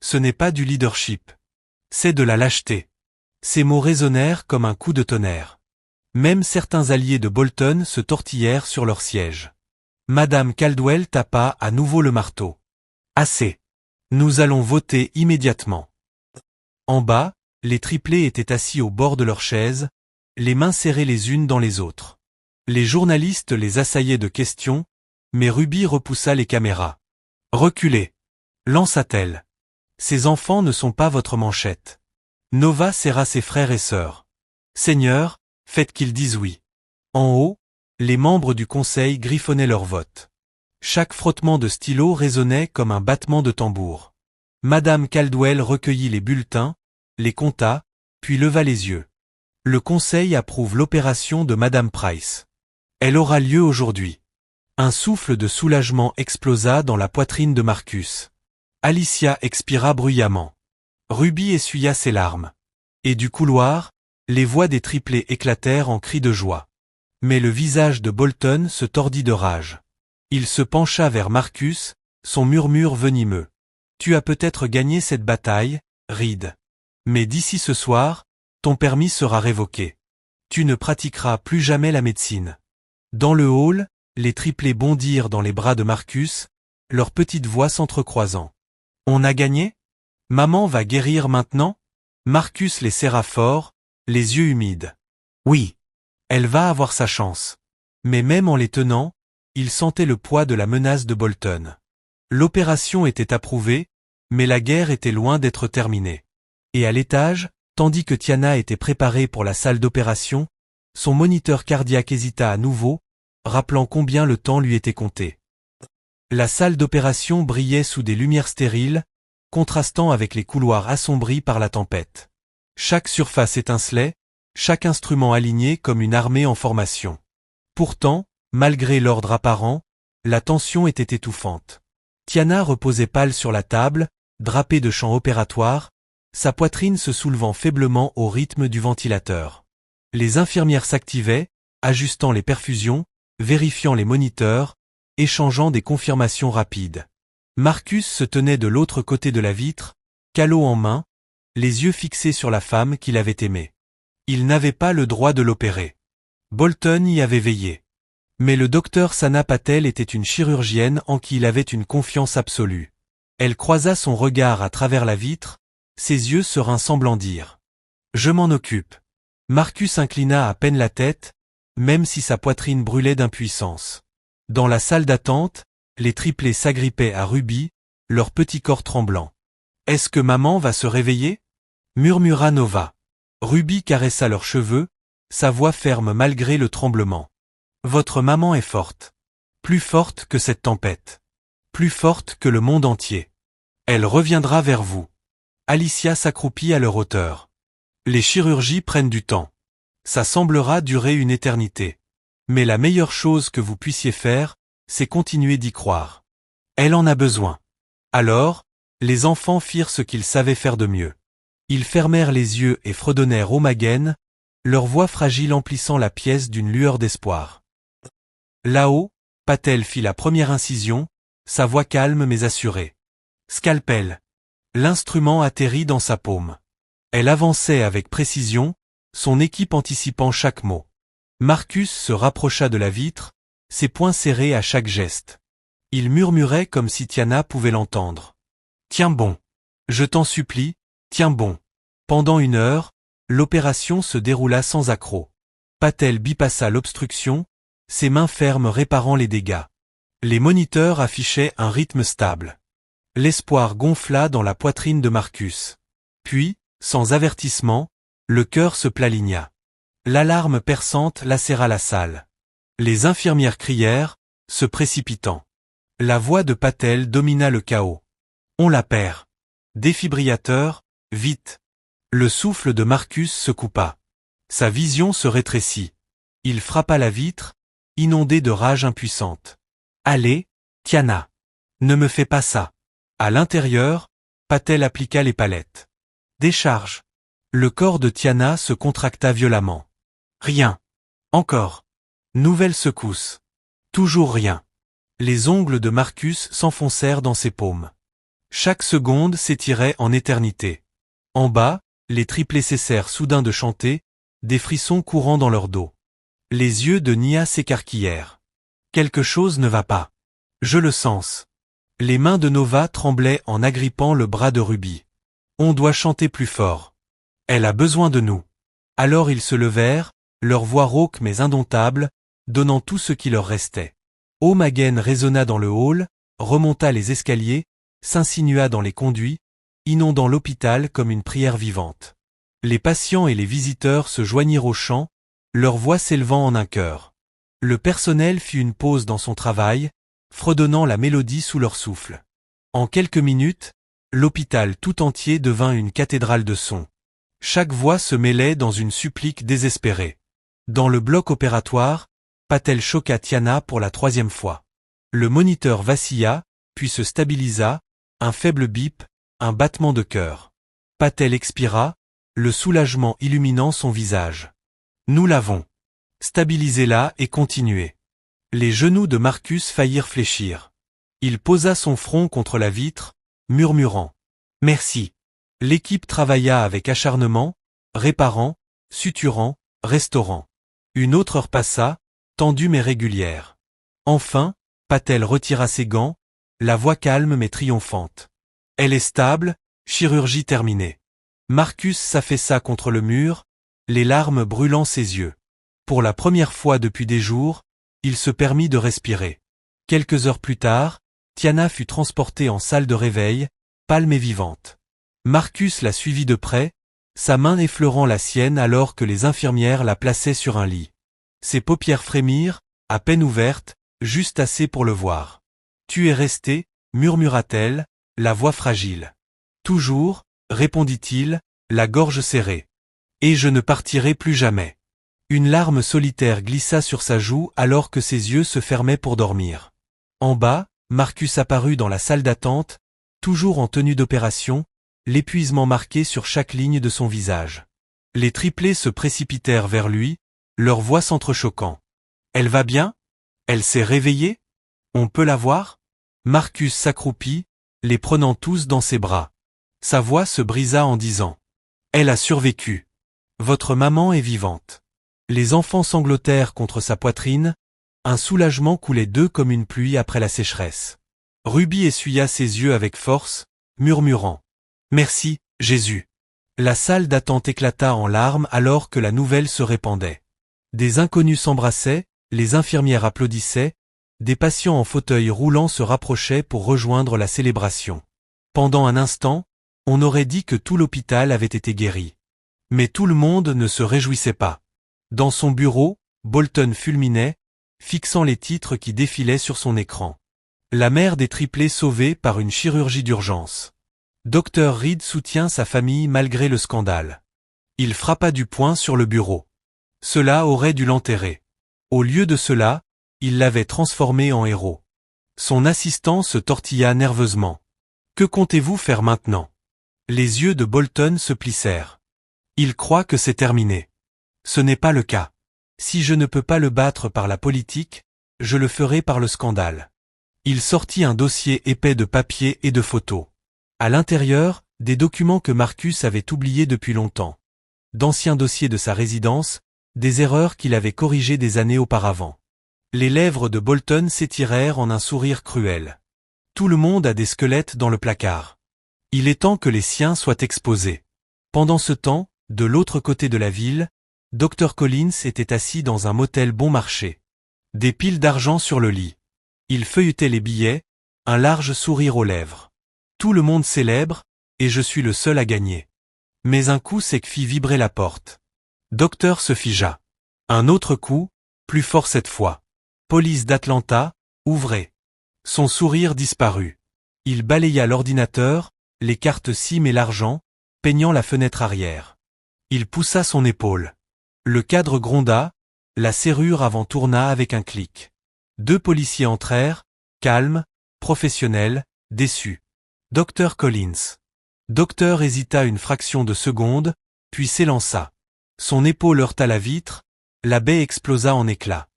Ce n'est pas du leadership. C'est de la lâcheté. Ces mots résonnèrent comme un coup de tonnerre. Même certains alliés de Bolton se tortillèrent sur leur siège. Madame Caldwell tapa à nouveau le marteau. Assez. Nous allons voter immédiatement. En bas, les triplés étaient assis au bord de leurs chaises, les mains serrées les unes dans les autres. Les journalistes les assaillaient de questions, mais Ruby repoussa les caméras. Reculez. Lança-t-elle. Ces enfants ne sont pas votre manchette. Nova serra ses frères et sœurs. Seigneur, faites qu'ils disent oui. En haut, les membres du conseil griffonnaient leur vote. Chaque frottement de stylo résonnait comme un battement de tambour. Madame Caldwell recueillit les bulletins, les compta, puis leva les yeux. Le conseil approuve l'opération de Madame Price. Elle aura lieu aujourd'hui. Un souffle de soulagement explosa dans la poitrine de Marcus. Alicia expira bruyamment. Ruby essuya ses larmes. Et du couloir, les voix des triplés éclatèrent en cris de joie. Mais le visage de Bolton se tordit de rage. Il se pencha vers Marcus, son murmure venimeux. Tu as peut-être gagné cette bataille, Reed. Mais d'ici ce soir, ton permis sera révoqué. Tu ne pratiqueras plus jamais la médecine. Dans le hall, les triplés bondirent dans les bras de Marcus, leurs petites voix s'entrecroisant. On a gagné? Maman va guérir maintenant? Marcus les serra fort, les yeux humides. Oui. Elle va avoir sa chance. Mais même en les tenant, il sentait le poids de la menace de Bolton. L'opération était approuvée, mais la guerre était loin d'être terminée. Et à l'étage, tandis que Tiana était préparée pour la salle d'opération, son moniteur cardiaque hésita à nouveau, rappelant combien le temps lui était compté. La salle d'opération brillait sous des lumières stériles, contrastant avec les couloirs assombris par la tempête. Chaque surface étincelait, chaque instrument aligné comme une armée en formation. Pourtant, malgré l'ordre apparent, la tension était étouffante. Tiana reposait pâle sur la table, drapée de champs opératoires, sa poitrine se soulevant faiblement au rythme du ventilateur. Les infirmières s'activaient, ajustant les perfusions, vérifiant les moniteurs, échangeant des confirmations rapides. Marcus se tenait de l'autre côté de la vitre, calot en main, les yeux fixés sur la femme qu'il avait aimée. Il n'avait pas le droit de l'opérer. Bolton y avait veillé. Mais le docteur Sana Patel était une chirurgienne en qui il avait une confiance absolue. Elle croisa son regard à travers la vitre, ses yeux sereins semblant dire « Je m'en occupe ». Marcus inclina à peine la tête, même si sa poitrine brûlait d'impuissance. Dans la salle d'attente, les triplés s'agrippaient à Ruby, leur petit corps tremblant. « Est-ce que maman va se réveiller ?» murmura Nova. Ruby caressa leurs cheveux, sa voix ferme malgré le tremblement. « Votre maman est forte. Plus forte que cette tempête. Plus forte que le monde entier. Elle reviendra vers vous. » Alicia s'accroupit à leur hauteur. Les chirurgies prennent du temps. Ça semblera durer une éternité. Mais la meilleure chose que vous puissiez faire, c'est continuer d'y croire. Elle en a besoin. Alors, les enfants firent ce qu'ils savaient faire de mieux. Ils fermèrent les yeux et fredonnèrent Omagen, leur voix fragile emplissant la pièce d'une lueur d'espoir. Là-haut, Patel fit la première incision, sa voix calme mais assurée. Scalpel. L'instrument atterrit dans sa paume. Elle avançait avec précision, son équipe anticipant chaque mot. Marcus se rapprocha de la vitre, ses poings serrés à chaque geste. Il murmurait comme si Tiana pouvait l'entendre. « Tiens bon. Je t'en supplie, tiens bon. » Pendant 1 heure, l'opération se déroula sans accroc. Patel bypassa l'obstruction, ses mains fermes réparant les dégâts. Les moniteurs affichaient un rythme stable. L'espoir gonfla dans la poitrine de Marcus. Puis, sans avertissement, le cœur se plaligna. L'alarme perçante lacéra la salle. Les infirmières crièrent, se précipitant. La voix de Patel domina le chaos. On la perd. Défibrillateur, vite. Le souffle de Marcus se coupa. Sa vision se rétrécit. Il frappa la vitre, inondé de rage impuissante. Allez, Tiana. Ne me fais pas ça. À l'intérieur, Patel appliqua les palettes. Décharge. Le corps de Tiana se contracta violemment. Rien. Encore. Nouvelle secousse. Toujours rien. Les ongles de Marcus s'enfoncèrent dans ses paumes. Chaque seconde s'étirait en éternité. En bas, les triplés cessèrent soudain de chanter, des frissons courant dans leur dos. Les yeux de Nia s'écarquillèrent. Quelque chose ne va pas. Je le sens. Les mains de Nova tremblaient en agrippant le bras de Ruby. On doit chanter plus fort. Elle a besoin de nous. Alors ils se levèrent, leur voix rauque mais indomptable, donnant tout ce qui leur restait. Omagen résonna dans le hall, remonta les escaliers, s'insinua dans les conduits, inondant l'hôpital comme une prière vivante. Les patients et les visiteurs se joignirent au chant, leurs voix s'élevant en un chœur. Le personnel fit une pause dans son travail, fredonnant la mélodie sous leur souffle. En quelques minutes, l'hôpital tout entier devint une cathédrale de sons. Chaque voix se mêlait dans une supplique désespérée. Dans le bloc opératoire, Patel choqua Tiana pour la 3e fois. Le moniteur vacilla, puis se stabilisa, un faible bip, un battement de cœur. Patel expira, le soulagement illuminant son visage. Nous l'avons. Stabilisez-la et continuez. Les genoux de Marcus faillirent fléchir. Il posa son front contre la vitre, murmurant « Merci ». L'équipe travailla avec acharnement, réparant, suturant, restaurant. 1 autre heure passa, tendue mais régulière. Enfin, Patel retira ses gants, la voix calme mais triomphante. Elle est stable, chirurgie terminée. Marcus s'affaissa contre le mur, les larmes brûlant ses yeux. Pour la première fois depuis des jours, il se permit de respirer. Quelques heures plus tard, Tiana fut transportée en salle de réveil, pâle mais vivante. Marcus la suivit de près, sa main effleurant la sienne alors que les infirmières la plaçaient sur un lit. Ses paupières frémirent, à peine ouvertes, juste assez pour le voir. « Tu es resté » murmura-t-elle, la voix fragile. « Toujours » répondit-il, la gorge serrée. « Et je ne partirai plus jamais. » Une larme solitaire glissa sur sa joue alors que ses yeux se fermaient pour dormir. En bas, Marcus apparut dans la salle d'attente, toujours en tenue d'opération, l'épuisement marqué sur chaque ligne de son visage. Les triplés se précipitèrent vers lui, leurs voix s'entrechoquant. « Elle va bien ? Elle s'est réveillée ? On peut la voir ?» Marcus s'accroupit, les prenant tous dans ses bras. Sa voix se brisa en disant « Elle a survécu. Votre maman est vivante. » Les enfants sanglotèrent contre sa poitrine, un soulagement coulait d'eux comme une pluie après la sécheresse. Ruby essuya ses yeux avec force, murmurant « Merci, Jésus !» La salle d'attente éclata en larmes alors que la nouvelle se répandait. Des inconnus s'embrassaient, les infirmières applaudissaient, des patients en fauteuil roulant se rapprochaient pour rejoindre la célébration. Pendant un instant, on aurait dit que tout l'hôpital avait été guéri. Mais tout le monde ne se réjouissait pas. Dans son bureau, Bolton fulminait, fixant les titres qui défilaient sur son écran. La mère des triplés sauvée par une chirurgie d'urgence. Dr Reed soutient sa famille malgré le scandale. Il frappa du poing sur le bureau. Cela aurait dû l'enterrer. Au lieu de cela, il l'avait transformé en héros. Son assistant se tortilla nerveusement. « Que comptez-vous faire maintenant ?» Les yeux de Bolton se plissèrent. Il croit que c'est terminé. Ce n'est pas le cas. Si je ne peux pas le battre par la politique, je le ferai par le scandale. Il sortit un dossier épais de papier et de photos. À l'intérieur, des documents que Marcus avait oubliés depuis longtemps. D'anciens dossiers de sa résidence, des erreurs qu'il avait corrigées des années auparavant. Les lèvres de Bolton s'étirèrent en un sourire cruel. Tout le monde a des squelettes dans le placard. Il est temps que les siens soient exposés. Pendant ce temps, de l'autre côté de la ville, Dr Collins était assis dans un motel bon marché. Des piles d'argent sur le lit. Il feuilletait les billets, un large sourire aux lèvres. Tout le monde célèbre, et je suis le seul à gagner. Mais un coup sec fit vibrer la porte. Docteur se figea. Un autre coup, plus fort cette fois. Police d'Atlanta, ouvrez. Son sourire disparut. Il balaya l'ordinateur, les cartes SIM et l'argent, peignant la fenêtre arrière. Il poussa son épaule. Le cadre gronda, la serrure avant tourna avec un clic. 2 policiers entrèrent, calmes, professionnels, déçus. Dr Collins. Docteur hésita une fraction de seconde, puis s'élança. Son épaule heurta la vitre, la baie explosa en éclats.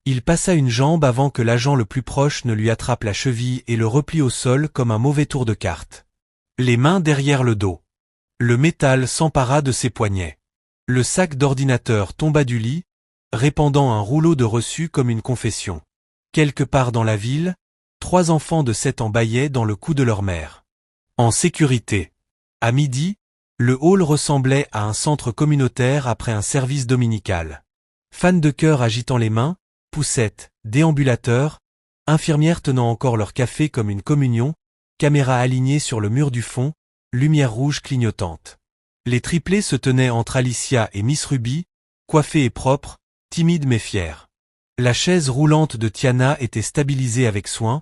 Il passa une jambe avant que l'agent le plus proche ne lui attrape la cheville et le replie au sol comme un mauvais tour de cartes. Les mains derrière le dos. Le métal s'empara de ses poignets. Le sac d'ordinateur tomba du lit, répandant un rouleau de reçus comme une confession. Quelque part dans la ville, 3 enfants de 7 ans bâillaient dans le cou de leur mère. En sécurité. À midi, le hall ressemblait à un centre communautaire après un service dominical. Fans de chœur agitant les mains, poussettes, déambulateurs, infirmières tenant encore leur café comme une communion, caméras alignées sur le mur du fond, lumière rouge clignotante. Les triplés se tenaient entre Alicia et Miss Ruby, coiffés et propres, timides mais fiers. La chaise roulante de Tiana était stabilisée avec soin,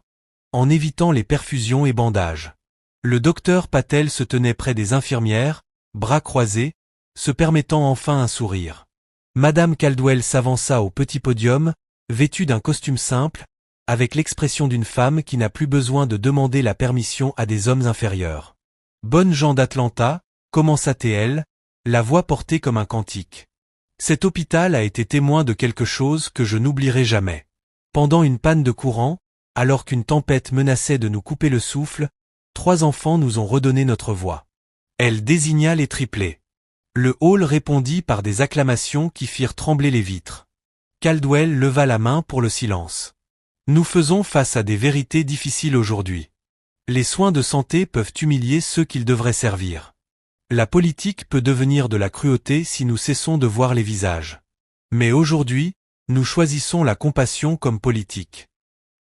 en évitant les perfusions et bandages. Le docteur Patel se tenait près des infirmières, bras croisés, se permettant enfin un sourire. Madame Caldwell s'avança au petit podium, vêtue d'un costume simple, avec l'expression d'une femme qui n'a plus besoin de demander la permission à des hommes inférieurs. Bonnes gens d'Atlanta, commença-t-elle, la voix portée comme un cantique. Cet hôpital a été témoin de quelque chose que je n'oublierai jamais. Pendant une panne de courant, alors qu'une tempête menaçait de nous couper le souffle, 3 enfants nous ont redonné notre voix. Elle désigna les triplés. Le hall répondit par des acclamations qui firent trembler les vitres. Caldwell leva la main pour le silence. Nous faisons face à des vérités difficiles aujourd'hui. Les soins de santé peuvent humilier ceux qu'ils devraient servir. La politique peut devenir de la cruauté si nous cessons de voir les visages. Mais aujourd'hui, nous choisissons la compassion comme politique.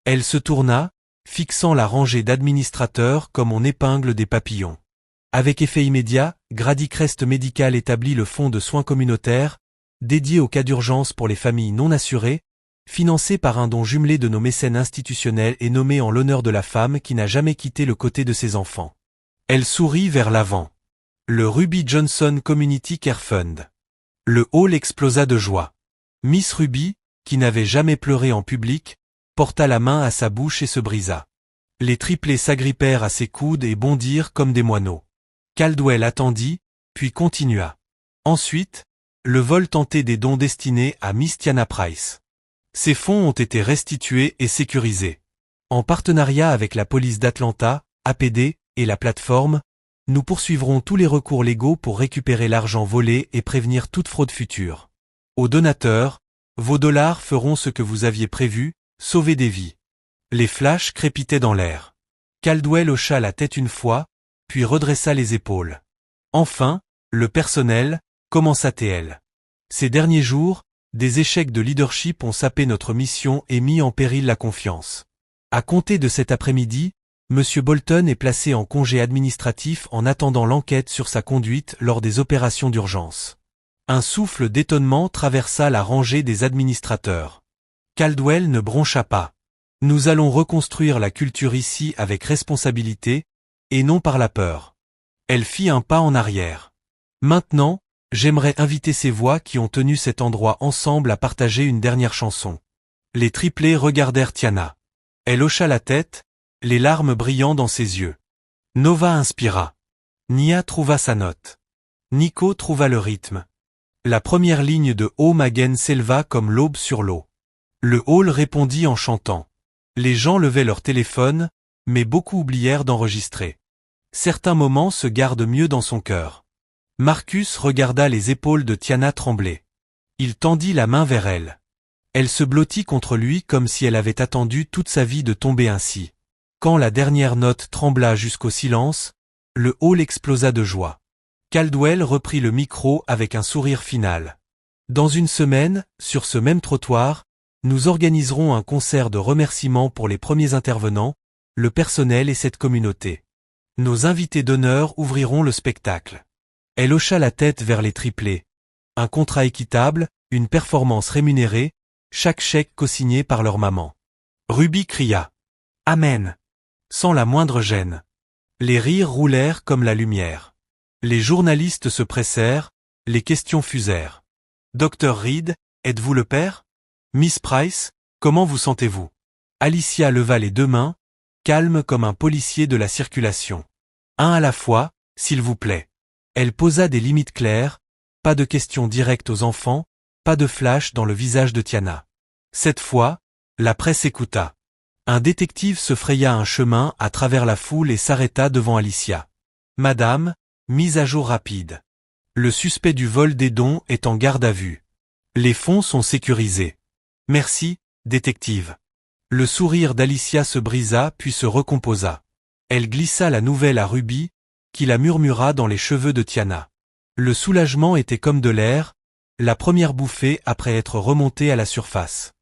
Elle se tourna, fixant la rangée d'administrateurs comme on épingle des papillons. Avec effet immédiat, Grady Crest Medical établit le fonds de soins communautaires, dédié aux cas d'urgence pour les familles non assurées, financé par un don jumelé de nos mécènes institutionnels et nommé en l'honneur de la femme qui n'a jamais quitté le côté de ses enfants. Elle sourit vers l'avant. Le Ruby Johnson Community Care Fund. Le hall explosa de joie. Miss Ruby, qui n'avait jamais pleuré en public, porta la main à sa bouche et se brisa. Les triplés s'agrippèrent à ses coudes et bondirent comme des moineaux. Caldwell attendit, puis continua. Ensuite, le vol tenté des dons destinés à Miss Tiana Price. Ces fonds ont été restitués et sécurisés. En partenariat avec la police d'Atlanta, APD, et la plateforme, nous poursuivrons tous les recours légaux pour récupérer l'argent volé et prévenir toute fraude future. Aux donateurs, vos dollars feront ce que vous aviez prévu, sauver des vies. Les flashs crépitaient dans l'air. Caldwell hocha la tête une fois, puis redressa les épaules. Enfin, le personnel, commença-t-elle. Ces derniers jours, des échecs de leadership ont sapé notre mission et mis en péril la confiance. À compter de cet après-midi, M. Bolton est placé en congé administratif en attendant l'enquête sur sa conduite lors des opérations d'urgence. Un souffle d'étonnement traversa la rangée des administrateurs. Caldwell ne broncha pas. Nous allons reconstruire la culture ici avec responsabilité, et non par la peur. Elle fit un pas en arrière. Maintenant, j'aimerais inviter ces voix qui ont tenu cet endroit ensemble à partager une dernière chanson. Les triplés regardèrent Tiana. Elle hocha la tête, les larmes brillant dans ses yeux. Nova inspira. Nia trouva sa note. Nico trouva le rythme. La première ligne de Home Again s'éleva comme l'aube sur l'eau. Le hall répondit en chantant. Les gens levaient leur téléphone, mais beaucoup oublièrent d'enregistrer. Certains moments se gardent mieux dans son cœur. Marcus regarda les épaules de Tiana trembler. Il tendit la main vers elle. Elle se blottit contre lui comme si elle avait attendu toute sa vie de tomber ainsi. Quand la dernière note trembla jusqu'au silence, le hall explosa de joie. Caldwell reprit le micro avec un sourire final. Dans une semaine, sur ce même trottoir, nous organiserons un concert de remerciements pour les premiers intervenants, le personnel et cette communauté. Nos invités d'honneur ouvriront le spectacle. Elle hocha la tête vers les triplés. Un contrat équitable, une performance rémunérée, chaque chèque cosigné par leur maman. Ruby cria. Amen. Sans la moindre gêne. Les rires roulèrent comme la lumière. Les journalistes se pressèrent, les questions fusèrent. Dr. Reed, êtes-vous le père? Miss Price, comment vous sentez-vous? Alicia leva les deux mains, calme comme un policier de la circulation. Un à la fois, s'il vous plaît. Elle posa des limites claires, pas de questions directes aux enfants, pas de flash dans le visage de Tiana. Cette fois, la presse écouta. Un détective se fraya un chemin à travers la foule et s'arrêta devant Alicia. Madame, mise à jour rapide. Le suspect du vol des dons est en garde à vue. Les fonds sont sécurisés. Merci, détective. Le sourire d'Alicia se brisa puis se recomposa. Elle glissa la nouvelle à Ruby, qui la murmura dans les cheveux de Tiana. Le soulagement était comme de l'air, la première bouffée après être remontée à la surface.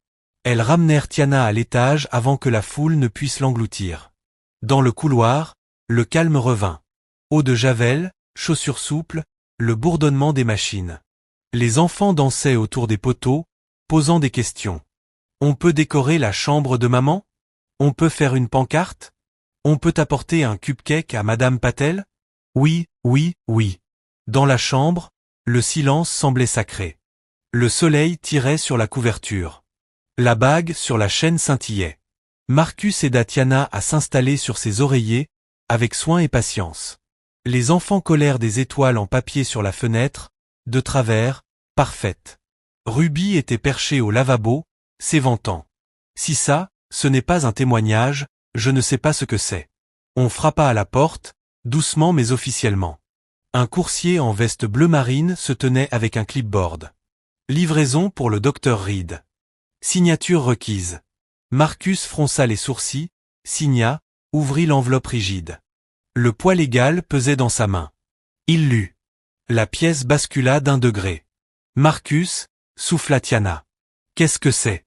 Elles ramenèrent Tiana à l'étage avant que la foule ne puisse l'engloutir. Dans le couloir, le calme revint. Eau de javel, chaussures souples, le bourdonnement des machines. Les enfants dansaient autour des poteaux, posant des questions. On peut décorer la chambre de maman? On peut faire une pancarte? On peut apporter un cupcake à Madame Patel? Oui, oui, oui. Dans la chambre, le silence semblait sacré. Le soleil tirait sur la couverture. La bague sur la chaîne scintillait. Marcus aida Tiana à s'installer sur ses oreillers, avec soin et patience. Les enfants collèrent des étoiles en papier sur la fenêtre, de travers, parfaites. Ruby était perchée au lavabo, s'éventant. Si ça, ce n'est pas un témoignage, je ne sais pas ce que c'est. On frappa à la porte, doucement mais officiellement. Un coursier en veste bleu marine se tenait avec un clipboard. Livraison pour le Dr. Reed. Signature requise. Marcus fronça les sourcils, signa, ouvrit l'enveloppe rigide. Le poids légal pesait dans sa main. Il lut. La pièce bascula d'un degré. Marcus, souffla Tiana. Qu'est-ce que c'est?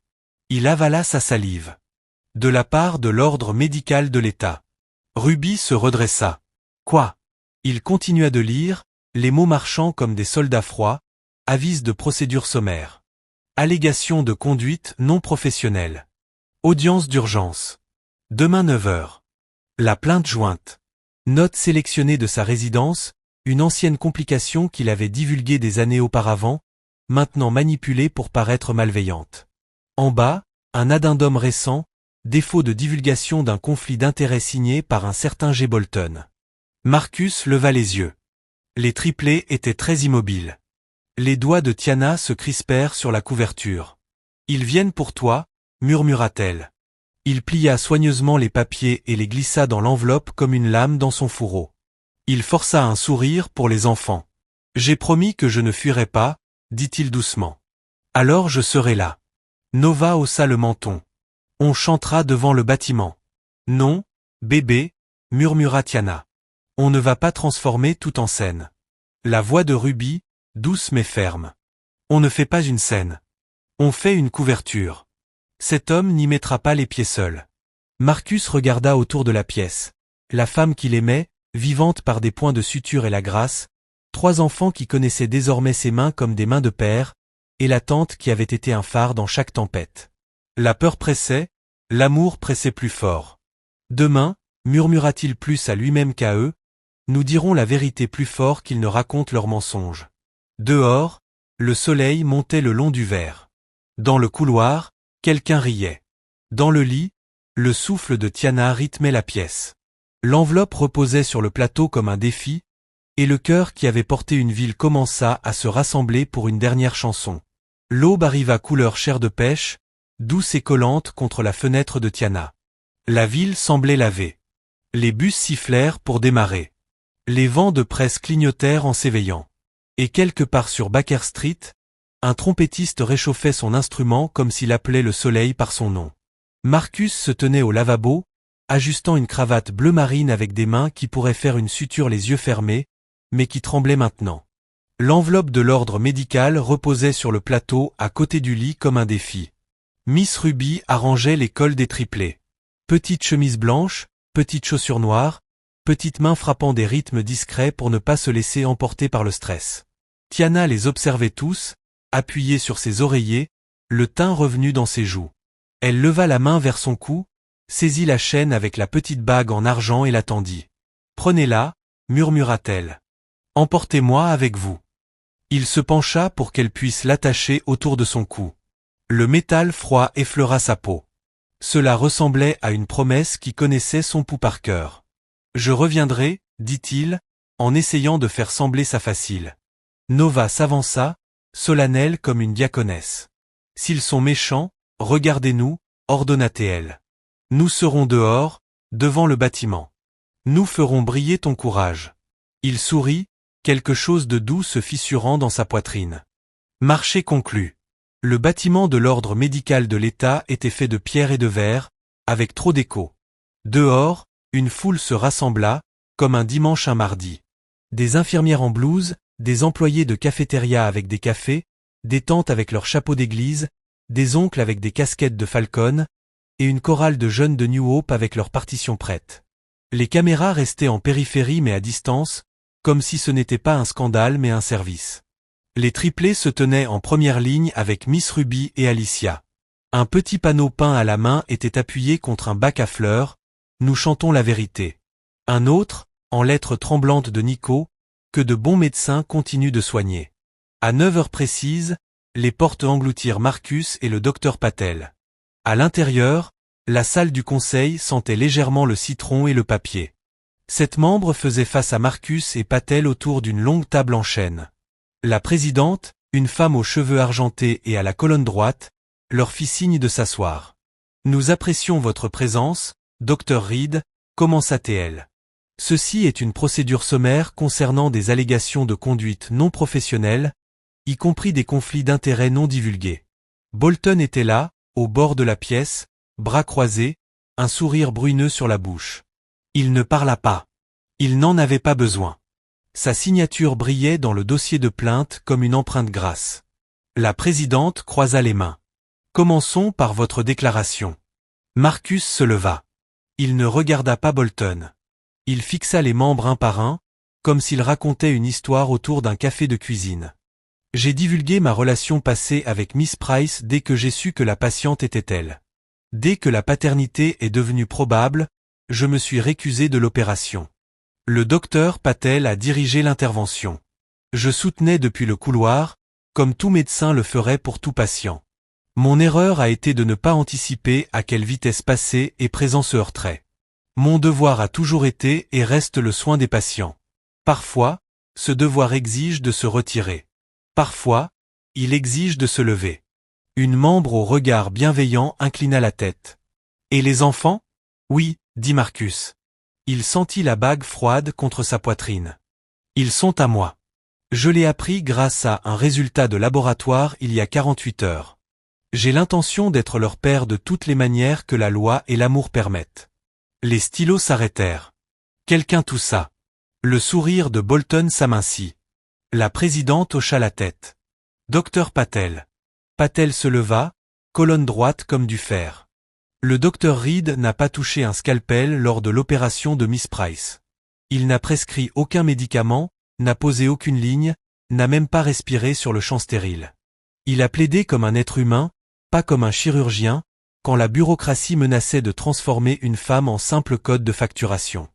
Il avala sa salive. De la part de l'ordre médical de l'État. Ruby se redressa. Quoi? Il continua de lire, les mots marchant comme des soldats froids, avis de procédure sommaire. Allégation de conduite non professionnelle. Audience d'urgence. Demain 9 heures. La plainte jointe. Note sélectionnée de sa résidence, une ancienne complication qu'il avait divulguée des années auparavant, maintenant manipulée pour paraître malveillante. En bas, un addendum récent, défaut de divulgation d'un conflit d'intérêts signé par un certain G. Bolton. Marcus leva les yeux. Les triplés étaient très immobiles. Les doigts de Tiana se crispèrent sur la couverture. « Ils viennent pour toi », murmura-t-elle. Il plia soigneusement les papiers et les glissa dans l'enveloppe comme une lame dans son fourreau. Il força un sourire pour les enfants. « J'ai promis que je ne fuirai pas », dit-il doucement. « Alors je serai là. » Nova haussa le menton. « On chantera devant le bâtiment. »« Non, bébé, » murmura Tiana. « On ne va pas transformer tout en scène. » La voix de Ruby, douce mais ferme. « On ne fait pas une scène. On fait une couverture. Cet homme n'y mettra pas les pieds seul. » Marcus regarda autour de la pièce. La femme qu'il aimait, vivante par des points de suture et la grâce, 3 enfants qui connaissaient désormais ses mains comme des mains de père, et la tante qui avait été un phare dans chaque tempête. La peur pressait, l'amour pressait plus fort. Demain, murmura-t-il plus à lui-même qu'à eux, nous dirons la vérité plus fort qu'ils ne racontent leurs mensonges. Dehors, le soleil montait le long du verre. Dans le couloir, quelqu'un riait. Dans le lit, le souffle de Tiana rythmait la pièce. L'enveloppe reposait sur le plateau comme un défi, et le cœur qui avait porté une ville commença à se rassembler pour une dernière chanson. L'aube arriva couleur chair de pêche, douce et collante contre la fenêtre de Tiana. La ville semblait lavée. Les bus sifflèrent pour démarrer. Les vents de presse clignotèrent en s'éveillant. Et quelque part sur Baker Street, un trompettiste réchauffait son instrument comme s'il appelait le soleil par son nom. Marcus se tenait au lavabo, ajustant une cravate bleu marine avec des mains qui pourraient faire une suture les yeux fermés, mais qui tremblaient maintenant. L'enveloppe de l'ordre médical reposait sur le plateau à côté du lit comme un défi. Miss Ruby arrangeait les cols des triplés. Petite chemise blanche, petites chaussures noires, petites mains frappant des rythmes discrets pour ne pas se laisser emporter par le stress. Tiana les observait tous, appuyée sur ses oreillers, le teint revenu dans ses joues. Elle leva la main vers son cou, saisit la chaîne avec la petite bague en argent et la tendit. « Prenez-la » murmura-t-elle. « Emportez-moi avec vous. » Il se pencha pour qu'elle puisse l'attacher autour de son cou. Le métal froid effleura sa peau. Cela ressemblait à une promesse qui connaissait son pouls par cœur. « Je reviendrai, » dit-il, en essayant de faire sembler sa facile. Nova s'avança, solennelle comme une diaconesse. « S'ils sont méchants, regardez-nous, » ordonna-t-elle. « Nous serons dehors, devant le bâtiment. Nous ferons briller ton courage. » Il sourit, quelque chose de doux se fissurant dans sa poitrine. Marché conclu. Le bâtiment de l'ordre médical de l'État était fait de pierre et de verre, avec trop d'écho. Dehors, une foule se rassembla, comme un dimanche un mardi. Des infirmières en blouse, des employés de cafétéria avec des cafés, des tantes avec leurs chapeaux d'église, des oncles avec des casquettes de Falcon, et une chorale de jeunes de New Hope avec leurs partitions prêtes. Les caméras restaient en périphérie mais à distance, comme si ce n'était pas un scandale mais un service. Les triplés se tenaient en première ligne avec Miss Ruby et Alicia. Un petit panneau peint à la main était appuyé contre un bac à fleurs, « Nous chantons la vérité ». Un autre, en lettres tremblantes de Nico, « Que de bons médecins continuent de soigner ». À 9 heures précises, les portes engloutirent Marcus et le docteur Patel. À l'intérieur, la salle du conseil sentait légèrement le citron et le papier. 7 membres faisaient face à Marcus et Patel autour d'une longue table en chêne. La présidente, une femme aux cheveux argentés et à la colonne droite, leur fit signe de s'asseoir. « Nous apprécions votre présence, Dr Reed », commença-t-elle. « Ceci est une procédure sommaire concernant des allégations de conduite non professionnelle, y compris des conflits d'intérêts non divulgués. » Bolton était là, au bord de la pièce, bras croisés, un sourire bruneux sur la bouche. Il ne parla pas. Il n'en avait pas besoin. Sa signature brillait dans le dossier de plainte comme une empreinte grasse. La présidente croisa les mains. « Commençons par votre déclaration. » Marcus se leva. Il ne regarda pas Bolton. Il fixa les membres un par un, comme s'il racontait une histoire autour d'un café de cuisine. J'ai divulgué ma relation passée avec Miss Price dès que j'ai su que la patiente était elle. Dès que la paternité est devenue probable, je me suis récusé de l'opération. Le docteur Patel a dirigé l'intervention. Je soutenais depuis le couloir, comme tout médecin le ferait pour tout patient. Mon erreur a été de ne pas anticiper à quelle vitesse passé et présent se heurterait. Mon devoir a toujours été et reste le soin des patients. Parfois, ce devoir exige de se retirer. Parfois, il exige de se lever. Une membre au regard bienveillant inclina la tête. Et les enfants? Oui, dit Marcus. Il sentit la bague froide contre sa poitrine. Ils sont à moi. Je l'ai appris grâce à un résultat de laboratoire il y a 48 heures. J'ai l'intention d'être leur père de toutes les manières que la loi et l'amour permettent. Les stylos s'arrêtèrent. Quelqu'un toussa. Le sourire de Bolton s'amincit. La présidente hocha la tête. Docteur Patel. Patel se leva, colonne droite comme du fer. Le docteur Reed n'a pas touché un scalpel lors de l'opération de Miss Price. Il n'a prescrit aucun médicament, n'a posé aucune ligne, n'a même pas respiré sur le champ stérile. Il a plaidé comme un être humain, pas comme un chirurgien, quand la bureaucratie menaçait de transformer une femme en simple code de facturation.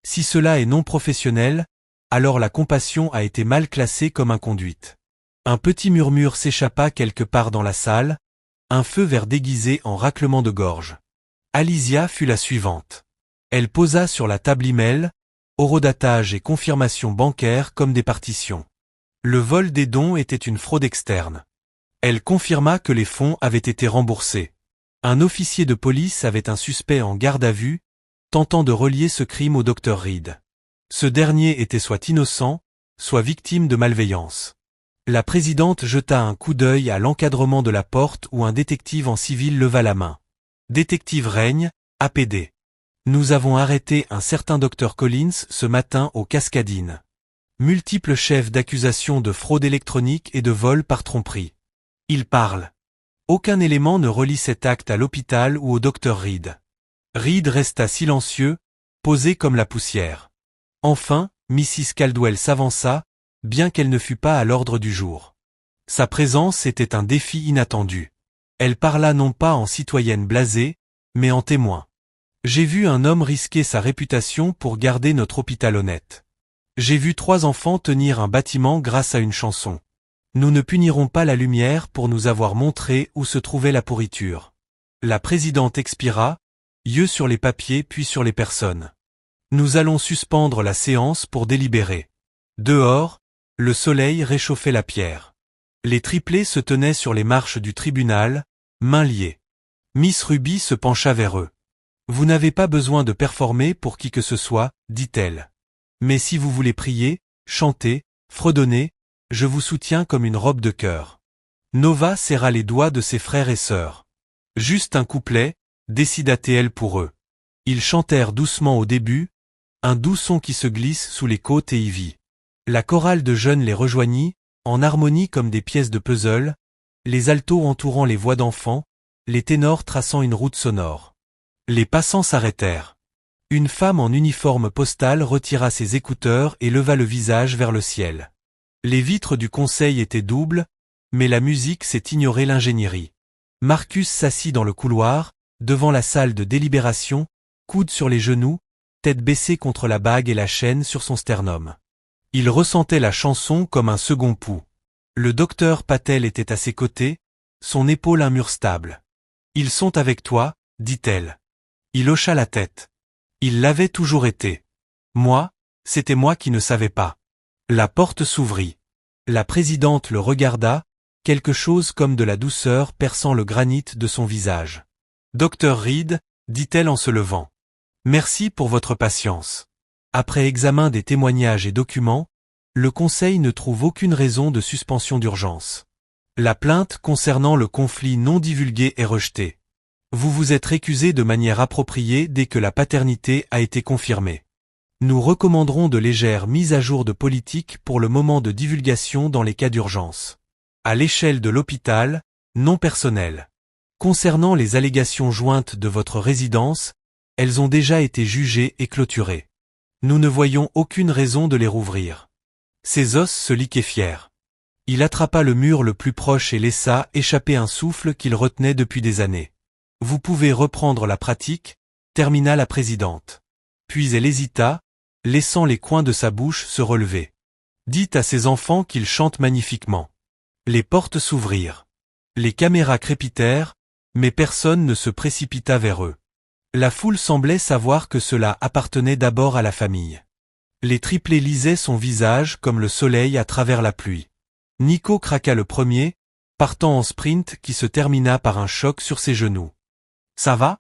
Si cela est non professionnel, alors la compassion a été mal classée comme inconduite. Un petit murmure s'échappa quelque part dans la salle, un feu vert déguisé en raclement de gorge. Alicia fut la suivante. Elle posa sur la table email, horodatage et confirmation bancaire comme des partitions. Le vol des dons était une fraude externe. Elle confirma que les fonds avaient été remboursés. Un officier de police avait un suspect en garde à vue, tentant de relier ce crime au docteur Reed. Ce dernier était soit innocent, soit victime de malveillance. La présidente jeta un coup d'œil à l'encadrement de la porte où un détective en civil leva la main. Détective Règne, APD. Nous avons arrêté un certain docteur Collins ce matin aux Cascadines. Multiples chefs d'accusation de fraude électronique et de vol par tromperie. Il parle. Aucun élément ne relie cet acte à l'hôpital ou au docteur Reed. Reed resta silencieux, posé comme la poussière. Enfin, Mrs. Caldwell s'avança, bien qu'elle ne fût pas à l'ordre du jour. Sa présence était un défi inattendu. Elle parla non pas en citoyenne blasée, mais en témoin. J'ai vu un homme risquer sa réputation pour garder notre hôpital honnête. J'ai vu 3 enfants tenir un bâtiment grâce à une chanson. Nous ne punirons pas la lumière pour nous avoir montré où se trouvait la pourriture. La présidente expira, yeux sur les papiers puis sur les personnes. Nous allons suspendre la séance pour délibérer. Dehors, le soleil réchauffait la pierre. Les triplés se tenaient sur les marches du tribunal, mains liées. Miss Ruby se pencha vers eux. Vous n'avez pas besoin de performer pour qui que ce soit, dit-elle. Mais si vous voulez prier, chanter, fredonner, je vous soutiens comme une robe de cœur. Nova serra les doigts de ses frères et sœurs. Juste un couplet, décida-t-elle pour eux. Ils chantèrent doucement au début, un doux son qui se glisse sous les côtes et y vit. La chorale de jeunes les rejoignit, en harmonie comme des pièces de puzzle, les altos entourant les voix d'enfants, les ténors traçant une route sonore. Les passants s'arrêtèrent. Une femme en uniforme postal retira ses écouteurs et leva le visage vers le ciel. Les vitres du conseil étaient doubles, mais la musique sait ignorer l'ingénierie. Marcus s'assit dans le couloir, devant la salle de délibération, coude sur les genoux, tête baissée contre la bague et la chaîne sur son sternum. Il ressentait la chanson comme un second pouls. Le docteur Patel était à ses côtés, son épaule un mur stable. « Ils sont avec toi, dit-elle. Il hocha la tête. Il l'avait toujours été. Moi, c'était moi qui ne savais pas. La porte s'ouvrit. La présidente le regarda, quelque chose comme de la douceur perçant le granit de son visage. « Docteur Reed, dit-elle en se levant. Merci pour votre patience. Après examen des témoignages et documents, le Conseil ne trouve aucune raison de suspension d'urgence. La plainte concernant le conflit non divulgué est rejetée. Vous vous êtes récusé de manière appropriée dès que la paternité a été confirmée. Nous recommanderons de légères mises à jour de politique pour le moment de divulgation dans les cas d'urgence. À l'échelle de l'hôpital, non personnel. Concernant les allégations jointes de votre résidence, elles ont déjà été jugées et clôturées. Nous ne voyons aucune raison de les rouvrir. » Ses os se liquéfièrent. Il attrapa le mur le plus proche et laissa échapper un souffle qu'il retenait depuis des années. « Vous pouvez reprendre la pratique, » termina la présidente. Puis elle hésita, laissant les coins de sa bouche se relever. « Dites à ces enfants qu'ils chantent magnifiquement. » Les portes s'ouvrirent. Les caméras crépitèrent, mais personne ne se précipita vers eux. La foule semblait savoir que cela appartenait d'abord à la famille. Les triplés lisaient son visage comme le soleil à travers la pluie. Nico craqua le premier, partant en sprint qui se termina par un choc sur ses genoux. « Ça va ?»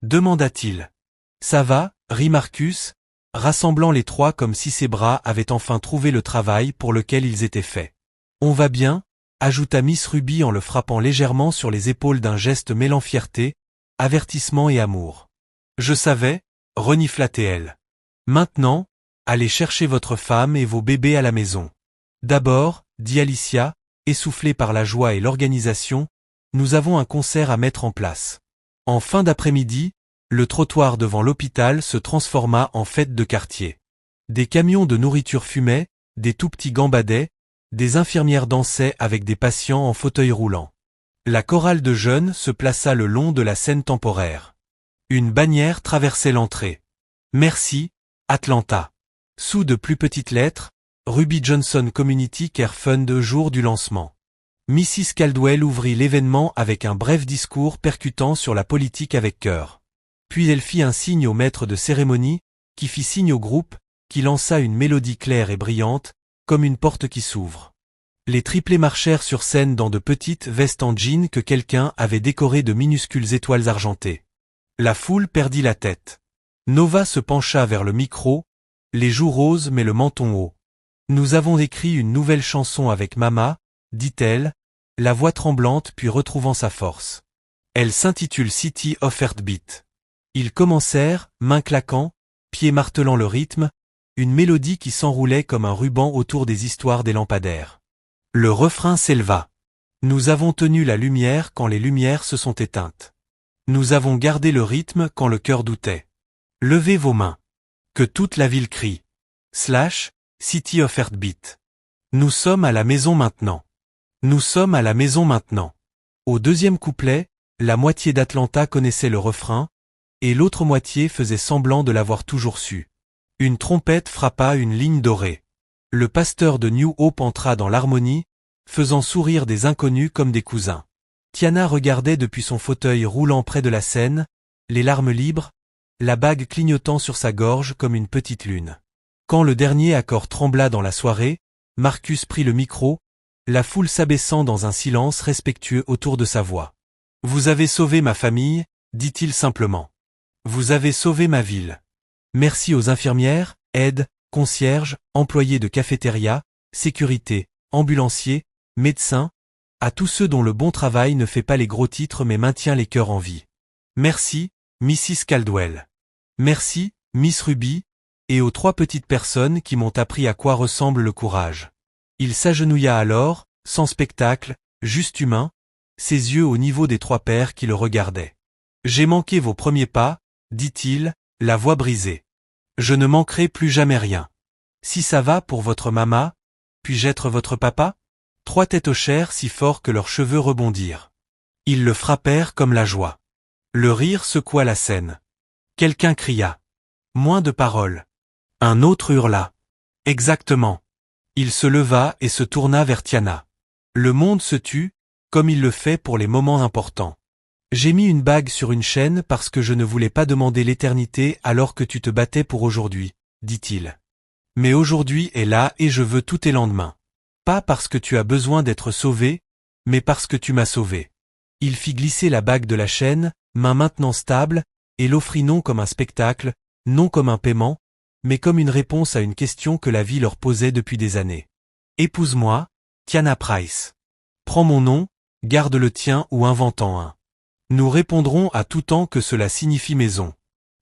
demanda-t-il. « Ça va » rit Marcus, rassemblant les trois comme si ses bras avaient enfin trouvé le travail pour lequel ils étaient faits. « On va bien ?» ajouta Miss Ruby en le frappant légèrement sur les épaules d'un geste mêlant fierté, avertissement et amour. « Je savais, » renifla-t-elle. « Maintenant, allez chercher votre femme et vos bébés à la maison. » D'abord, dit Alicia, essoufflée par la joie et l'organisation, nous avons un concert à mettre en place. En fin d'après-midi, le trottoir devant l'hôpital se transforma en fête de quartier. Des camions de nourriture fumaient, des tout-petits gambadaient, des infirmières dansaient avec des patients en fauteuil roulant. La chorale de jeunes se plaça le long de la scène temporaire. Une bannière traversait l'entrée. Merci, Atlanta. Sous de plus petites lettres, Ruby Johnson Community Care Fund jour du lancement. Mrs. Caldwell ouvrit l'événement avec un bref discours percutant sur la politique avec cœur. Puis elle fit un signe au maître de cérémonie, qui fit signe au groupe, qui lança une mélodie claire et brillante, comme une porte qui s'ouvre. Les triplés marchèrent sur scène dans de petites vestes en jean que quelqu'un avait décorées de minuscules étoiles argentées. La foule perdit la tête. Nova se pencha vers le micro, les joues roses mais le menton haut. « Nous avons écrit une nouvelle chanson avec Mama, » dit-elle, la voix tremblante puis retrouvant sa force. Elle s'intitule City of Heartbeat. Ils commencèrent, mains claquant, pieds martelant le rythme, une mélodie qui s'enroulait comme un ruban autour des histoires des lampadaires. Le refrain s'éleva. Nous avons tenu la lumière quand les lumières se sont éteintes. Nous avons gardé le rythme quand le cœur doutait. Levez vos mains. Que toute la ville crie. / City of Heartbeat. Nous sommes à la maison maintenant. Nous sommes à la maison maintenant. Au deuxième couplet, la moitié d'Atlanta connaissait le refrain, et l'autre moitié faisait semblant de l'avoir toujours su. Une trompette frappa une ligne dorée. Le pasteur de New Hope entra dans l'harmonie, faisant sourire des inconnus comme des cousins. Tiana regardait depuis son fauteuil roulant près de la scène, les larmes libres, la bague clignotant sur sa gorge comme une petite lune. Quand le dernier accord trembla dans la soirée, Marcus prit le micro, la foule s'abaissant dans un silence respectueux autour de sa voix. « Vous avez sauvé ma famille, » dit-il simplement. « Vous avez sauvé ma ville. Merci aux infirmières, aides, concierges, employés de cafétéria, sécurité, ambulanciers, médecins, à tous ceux dont le bon travail ne fait pas les gros titres mais maintient les cœurs en vie. Merci, Mrs. Caldwell. Merci, Miss Ruby, et aux trois petites personnes qui m'ont appris à quoi ressemble le courage. » Il s'agenouilla alors, sans spectacle, juste humain, ses yeux au niveau des trois pères qui le regardaient. « J'ai manqué vos premiers pas, » dit-il, la voix brisée. « Je ne manquerai plus jamais rien. Si ça va pour votre maman, puis-je être votre papa ?» Trois têtes hochèrent si fort que leurs cheveux rebondirent. Ils le frappèrent comme la joie. Le rire secoua la scène. Quelqu'un cria. Moins de paroles. Un autre hurla. Exactement. Il se leva et se tourna vers Tiana. Le monde se tut, comme il le fait pour les moments importants. J'ai mis une bague sur une chaîne parce que je ne voulais pas demander l'éternité alors que tu te battais pour aujourd'hui, dit-il. Mais aujourd'hui est là et je veux tous tes lendemains. Pas parce que tu as besoin d'être sauvé, mais parce que tu m'as sauvé. Il fit glisser la bague de la chaîne, main maintenant stable, et l'offrit non comme un spectacle, non comme un paiement, mais comme une réponse à une question que la vie leur posait depuis des années. Épouse-moi, Tiana Price. Prends mon nom, garde le tien ou invente-en un. Nous répondrons à tout temps que cela signifie maison.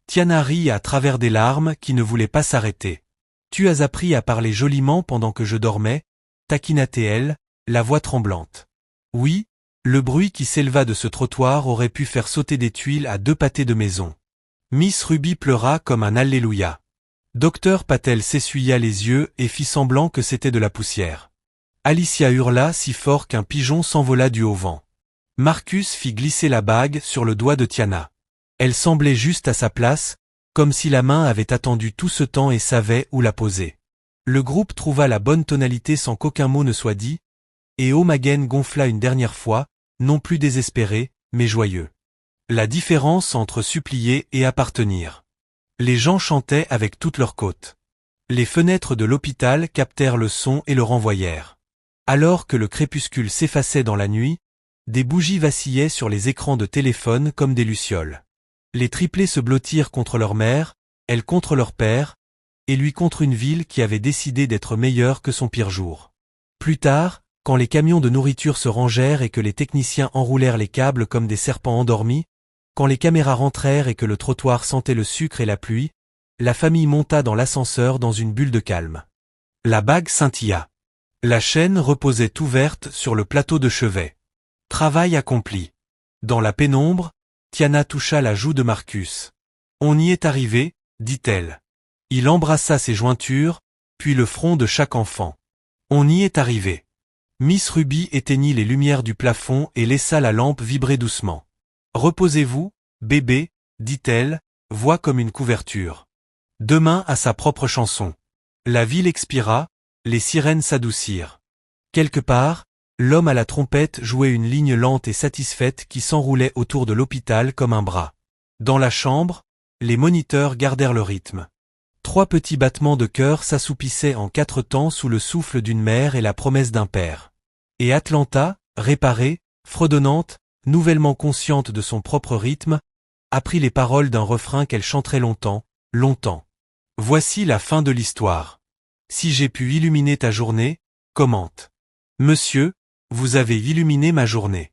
Tiana rit à travers des larmes qui ne voulaient pas s'arrêter. Tu as appris à parler joliment pendant que je dormais, taquina-t-elle, la voix tremblante. Oui, Le bruit qui s'éleva de ce trottoir aurait pu faire sauter des tuiles à 2 pâtés de maison. Miss Ruby pleura comme un Alléluia. Dr Patel s'essuya les yeux et fit semblant que c'était de la poussière. Alicia hurla si fort qu'un pigeon s'envola du haut vent. Marcus fit glisser la bague sur le doigt de Tiana. Elle semblait juste à sa place, comme si la main avait attendu tout ce temps et savait où la poser. Le groupe trouva la bonne tonalité sans qu'aucun mot ne soit dit, et O'Magen gonfla une dernière fois, non plus désespéré, mais joyeux. La différence entre supplier et appartenir. Les gens chantaient avec toute leur côte. Les fenêtres de l'hôpital captèrent le son et le renvoyèrent. Alors que le crépuscule s'effaçait dans la nuit, des bougies vacillaient sur les écrans de téléphone comme des lucioles. Les triplés se blottirent contre leur mère, elle contre leur père, et lui contre une ville qui avait décidé d'être meilleure que son pire jour. Plus tard, quand les camions de nourriture se rangèrent et que les techniciens enroulèrent les câbles comme des serpents endormis, quand les caméras rentrèrent et que le trottoir sentait le sucre et la pluie, la famille monta dans l'ascenseur dans une bulle de calme. La bague scintilla. La chaîne reposait ouverte sur le plateau de chevet. Travail accompli. Dans la pénombre, Tiana toucha la joue de Marcus. On y est arrivé, dit-elle. Il embrassa ses jointures, puis le front de chaque enfant. On y est arrivé. Miss Ruby éteignit les lumières du plafond et laissa la lampe vibrer doucement. Reposez-vous, bébé, dit-elle, voix comme une couverture. Demain a sa propre chanson. La ville expira, les sirènes s'adoucirent. Quelque part, l'homme à la trompette jouait une ligne lente et satisfaite qui s'enroulait autour de l'hôpital comme un bras. Dans la chambre, les moniteurs gardèrent le rythme. 3 petits battements de cœur s'assoupissaient en 4 temps sous le souffle d'une mère et la promesse d'un père. Et Atlanta, réparée, fredonnante, nouvellement consciente de son propre rythme, apprit les paroles d'un refrain qu'elle chanterait longtemps, longtemps. Voici la fin de l'histoire. Si j'ai pu illuminer ta journée, commente. Monsieur, vous avez illuminé ma journée.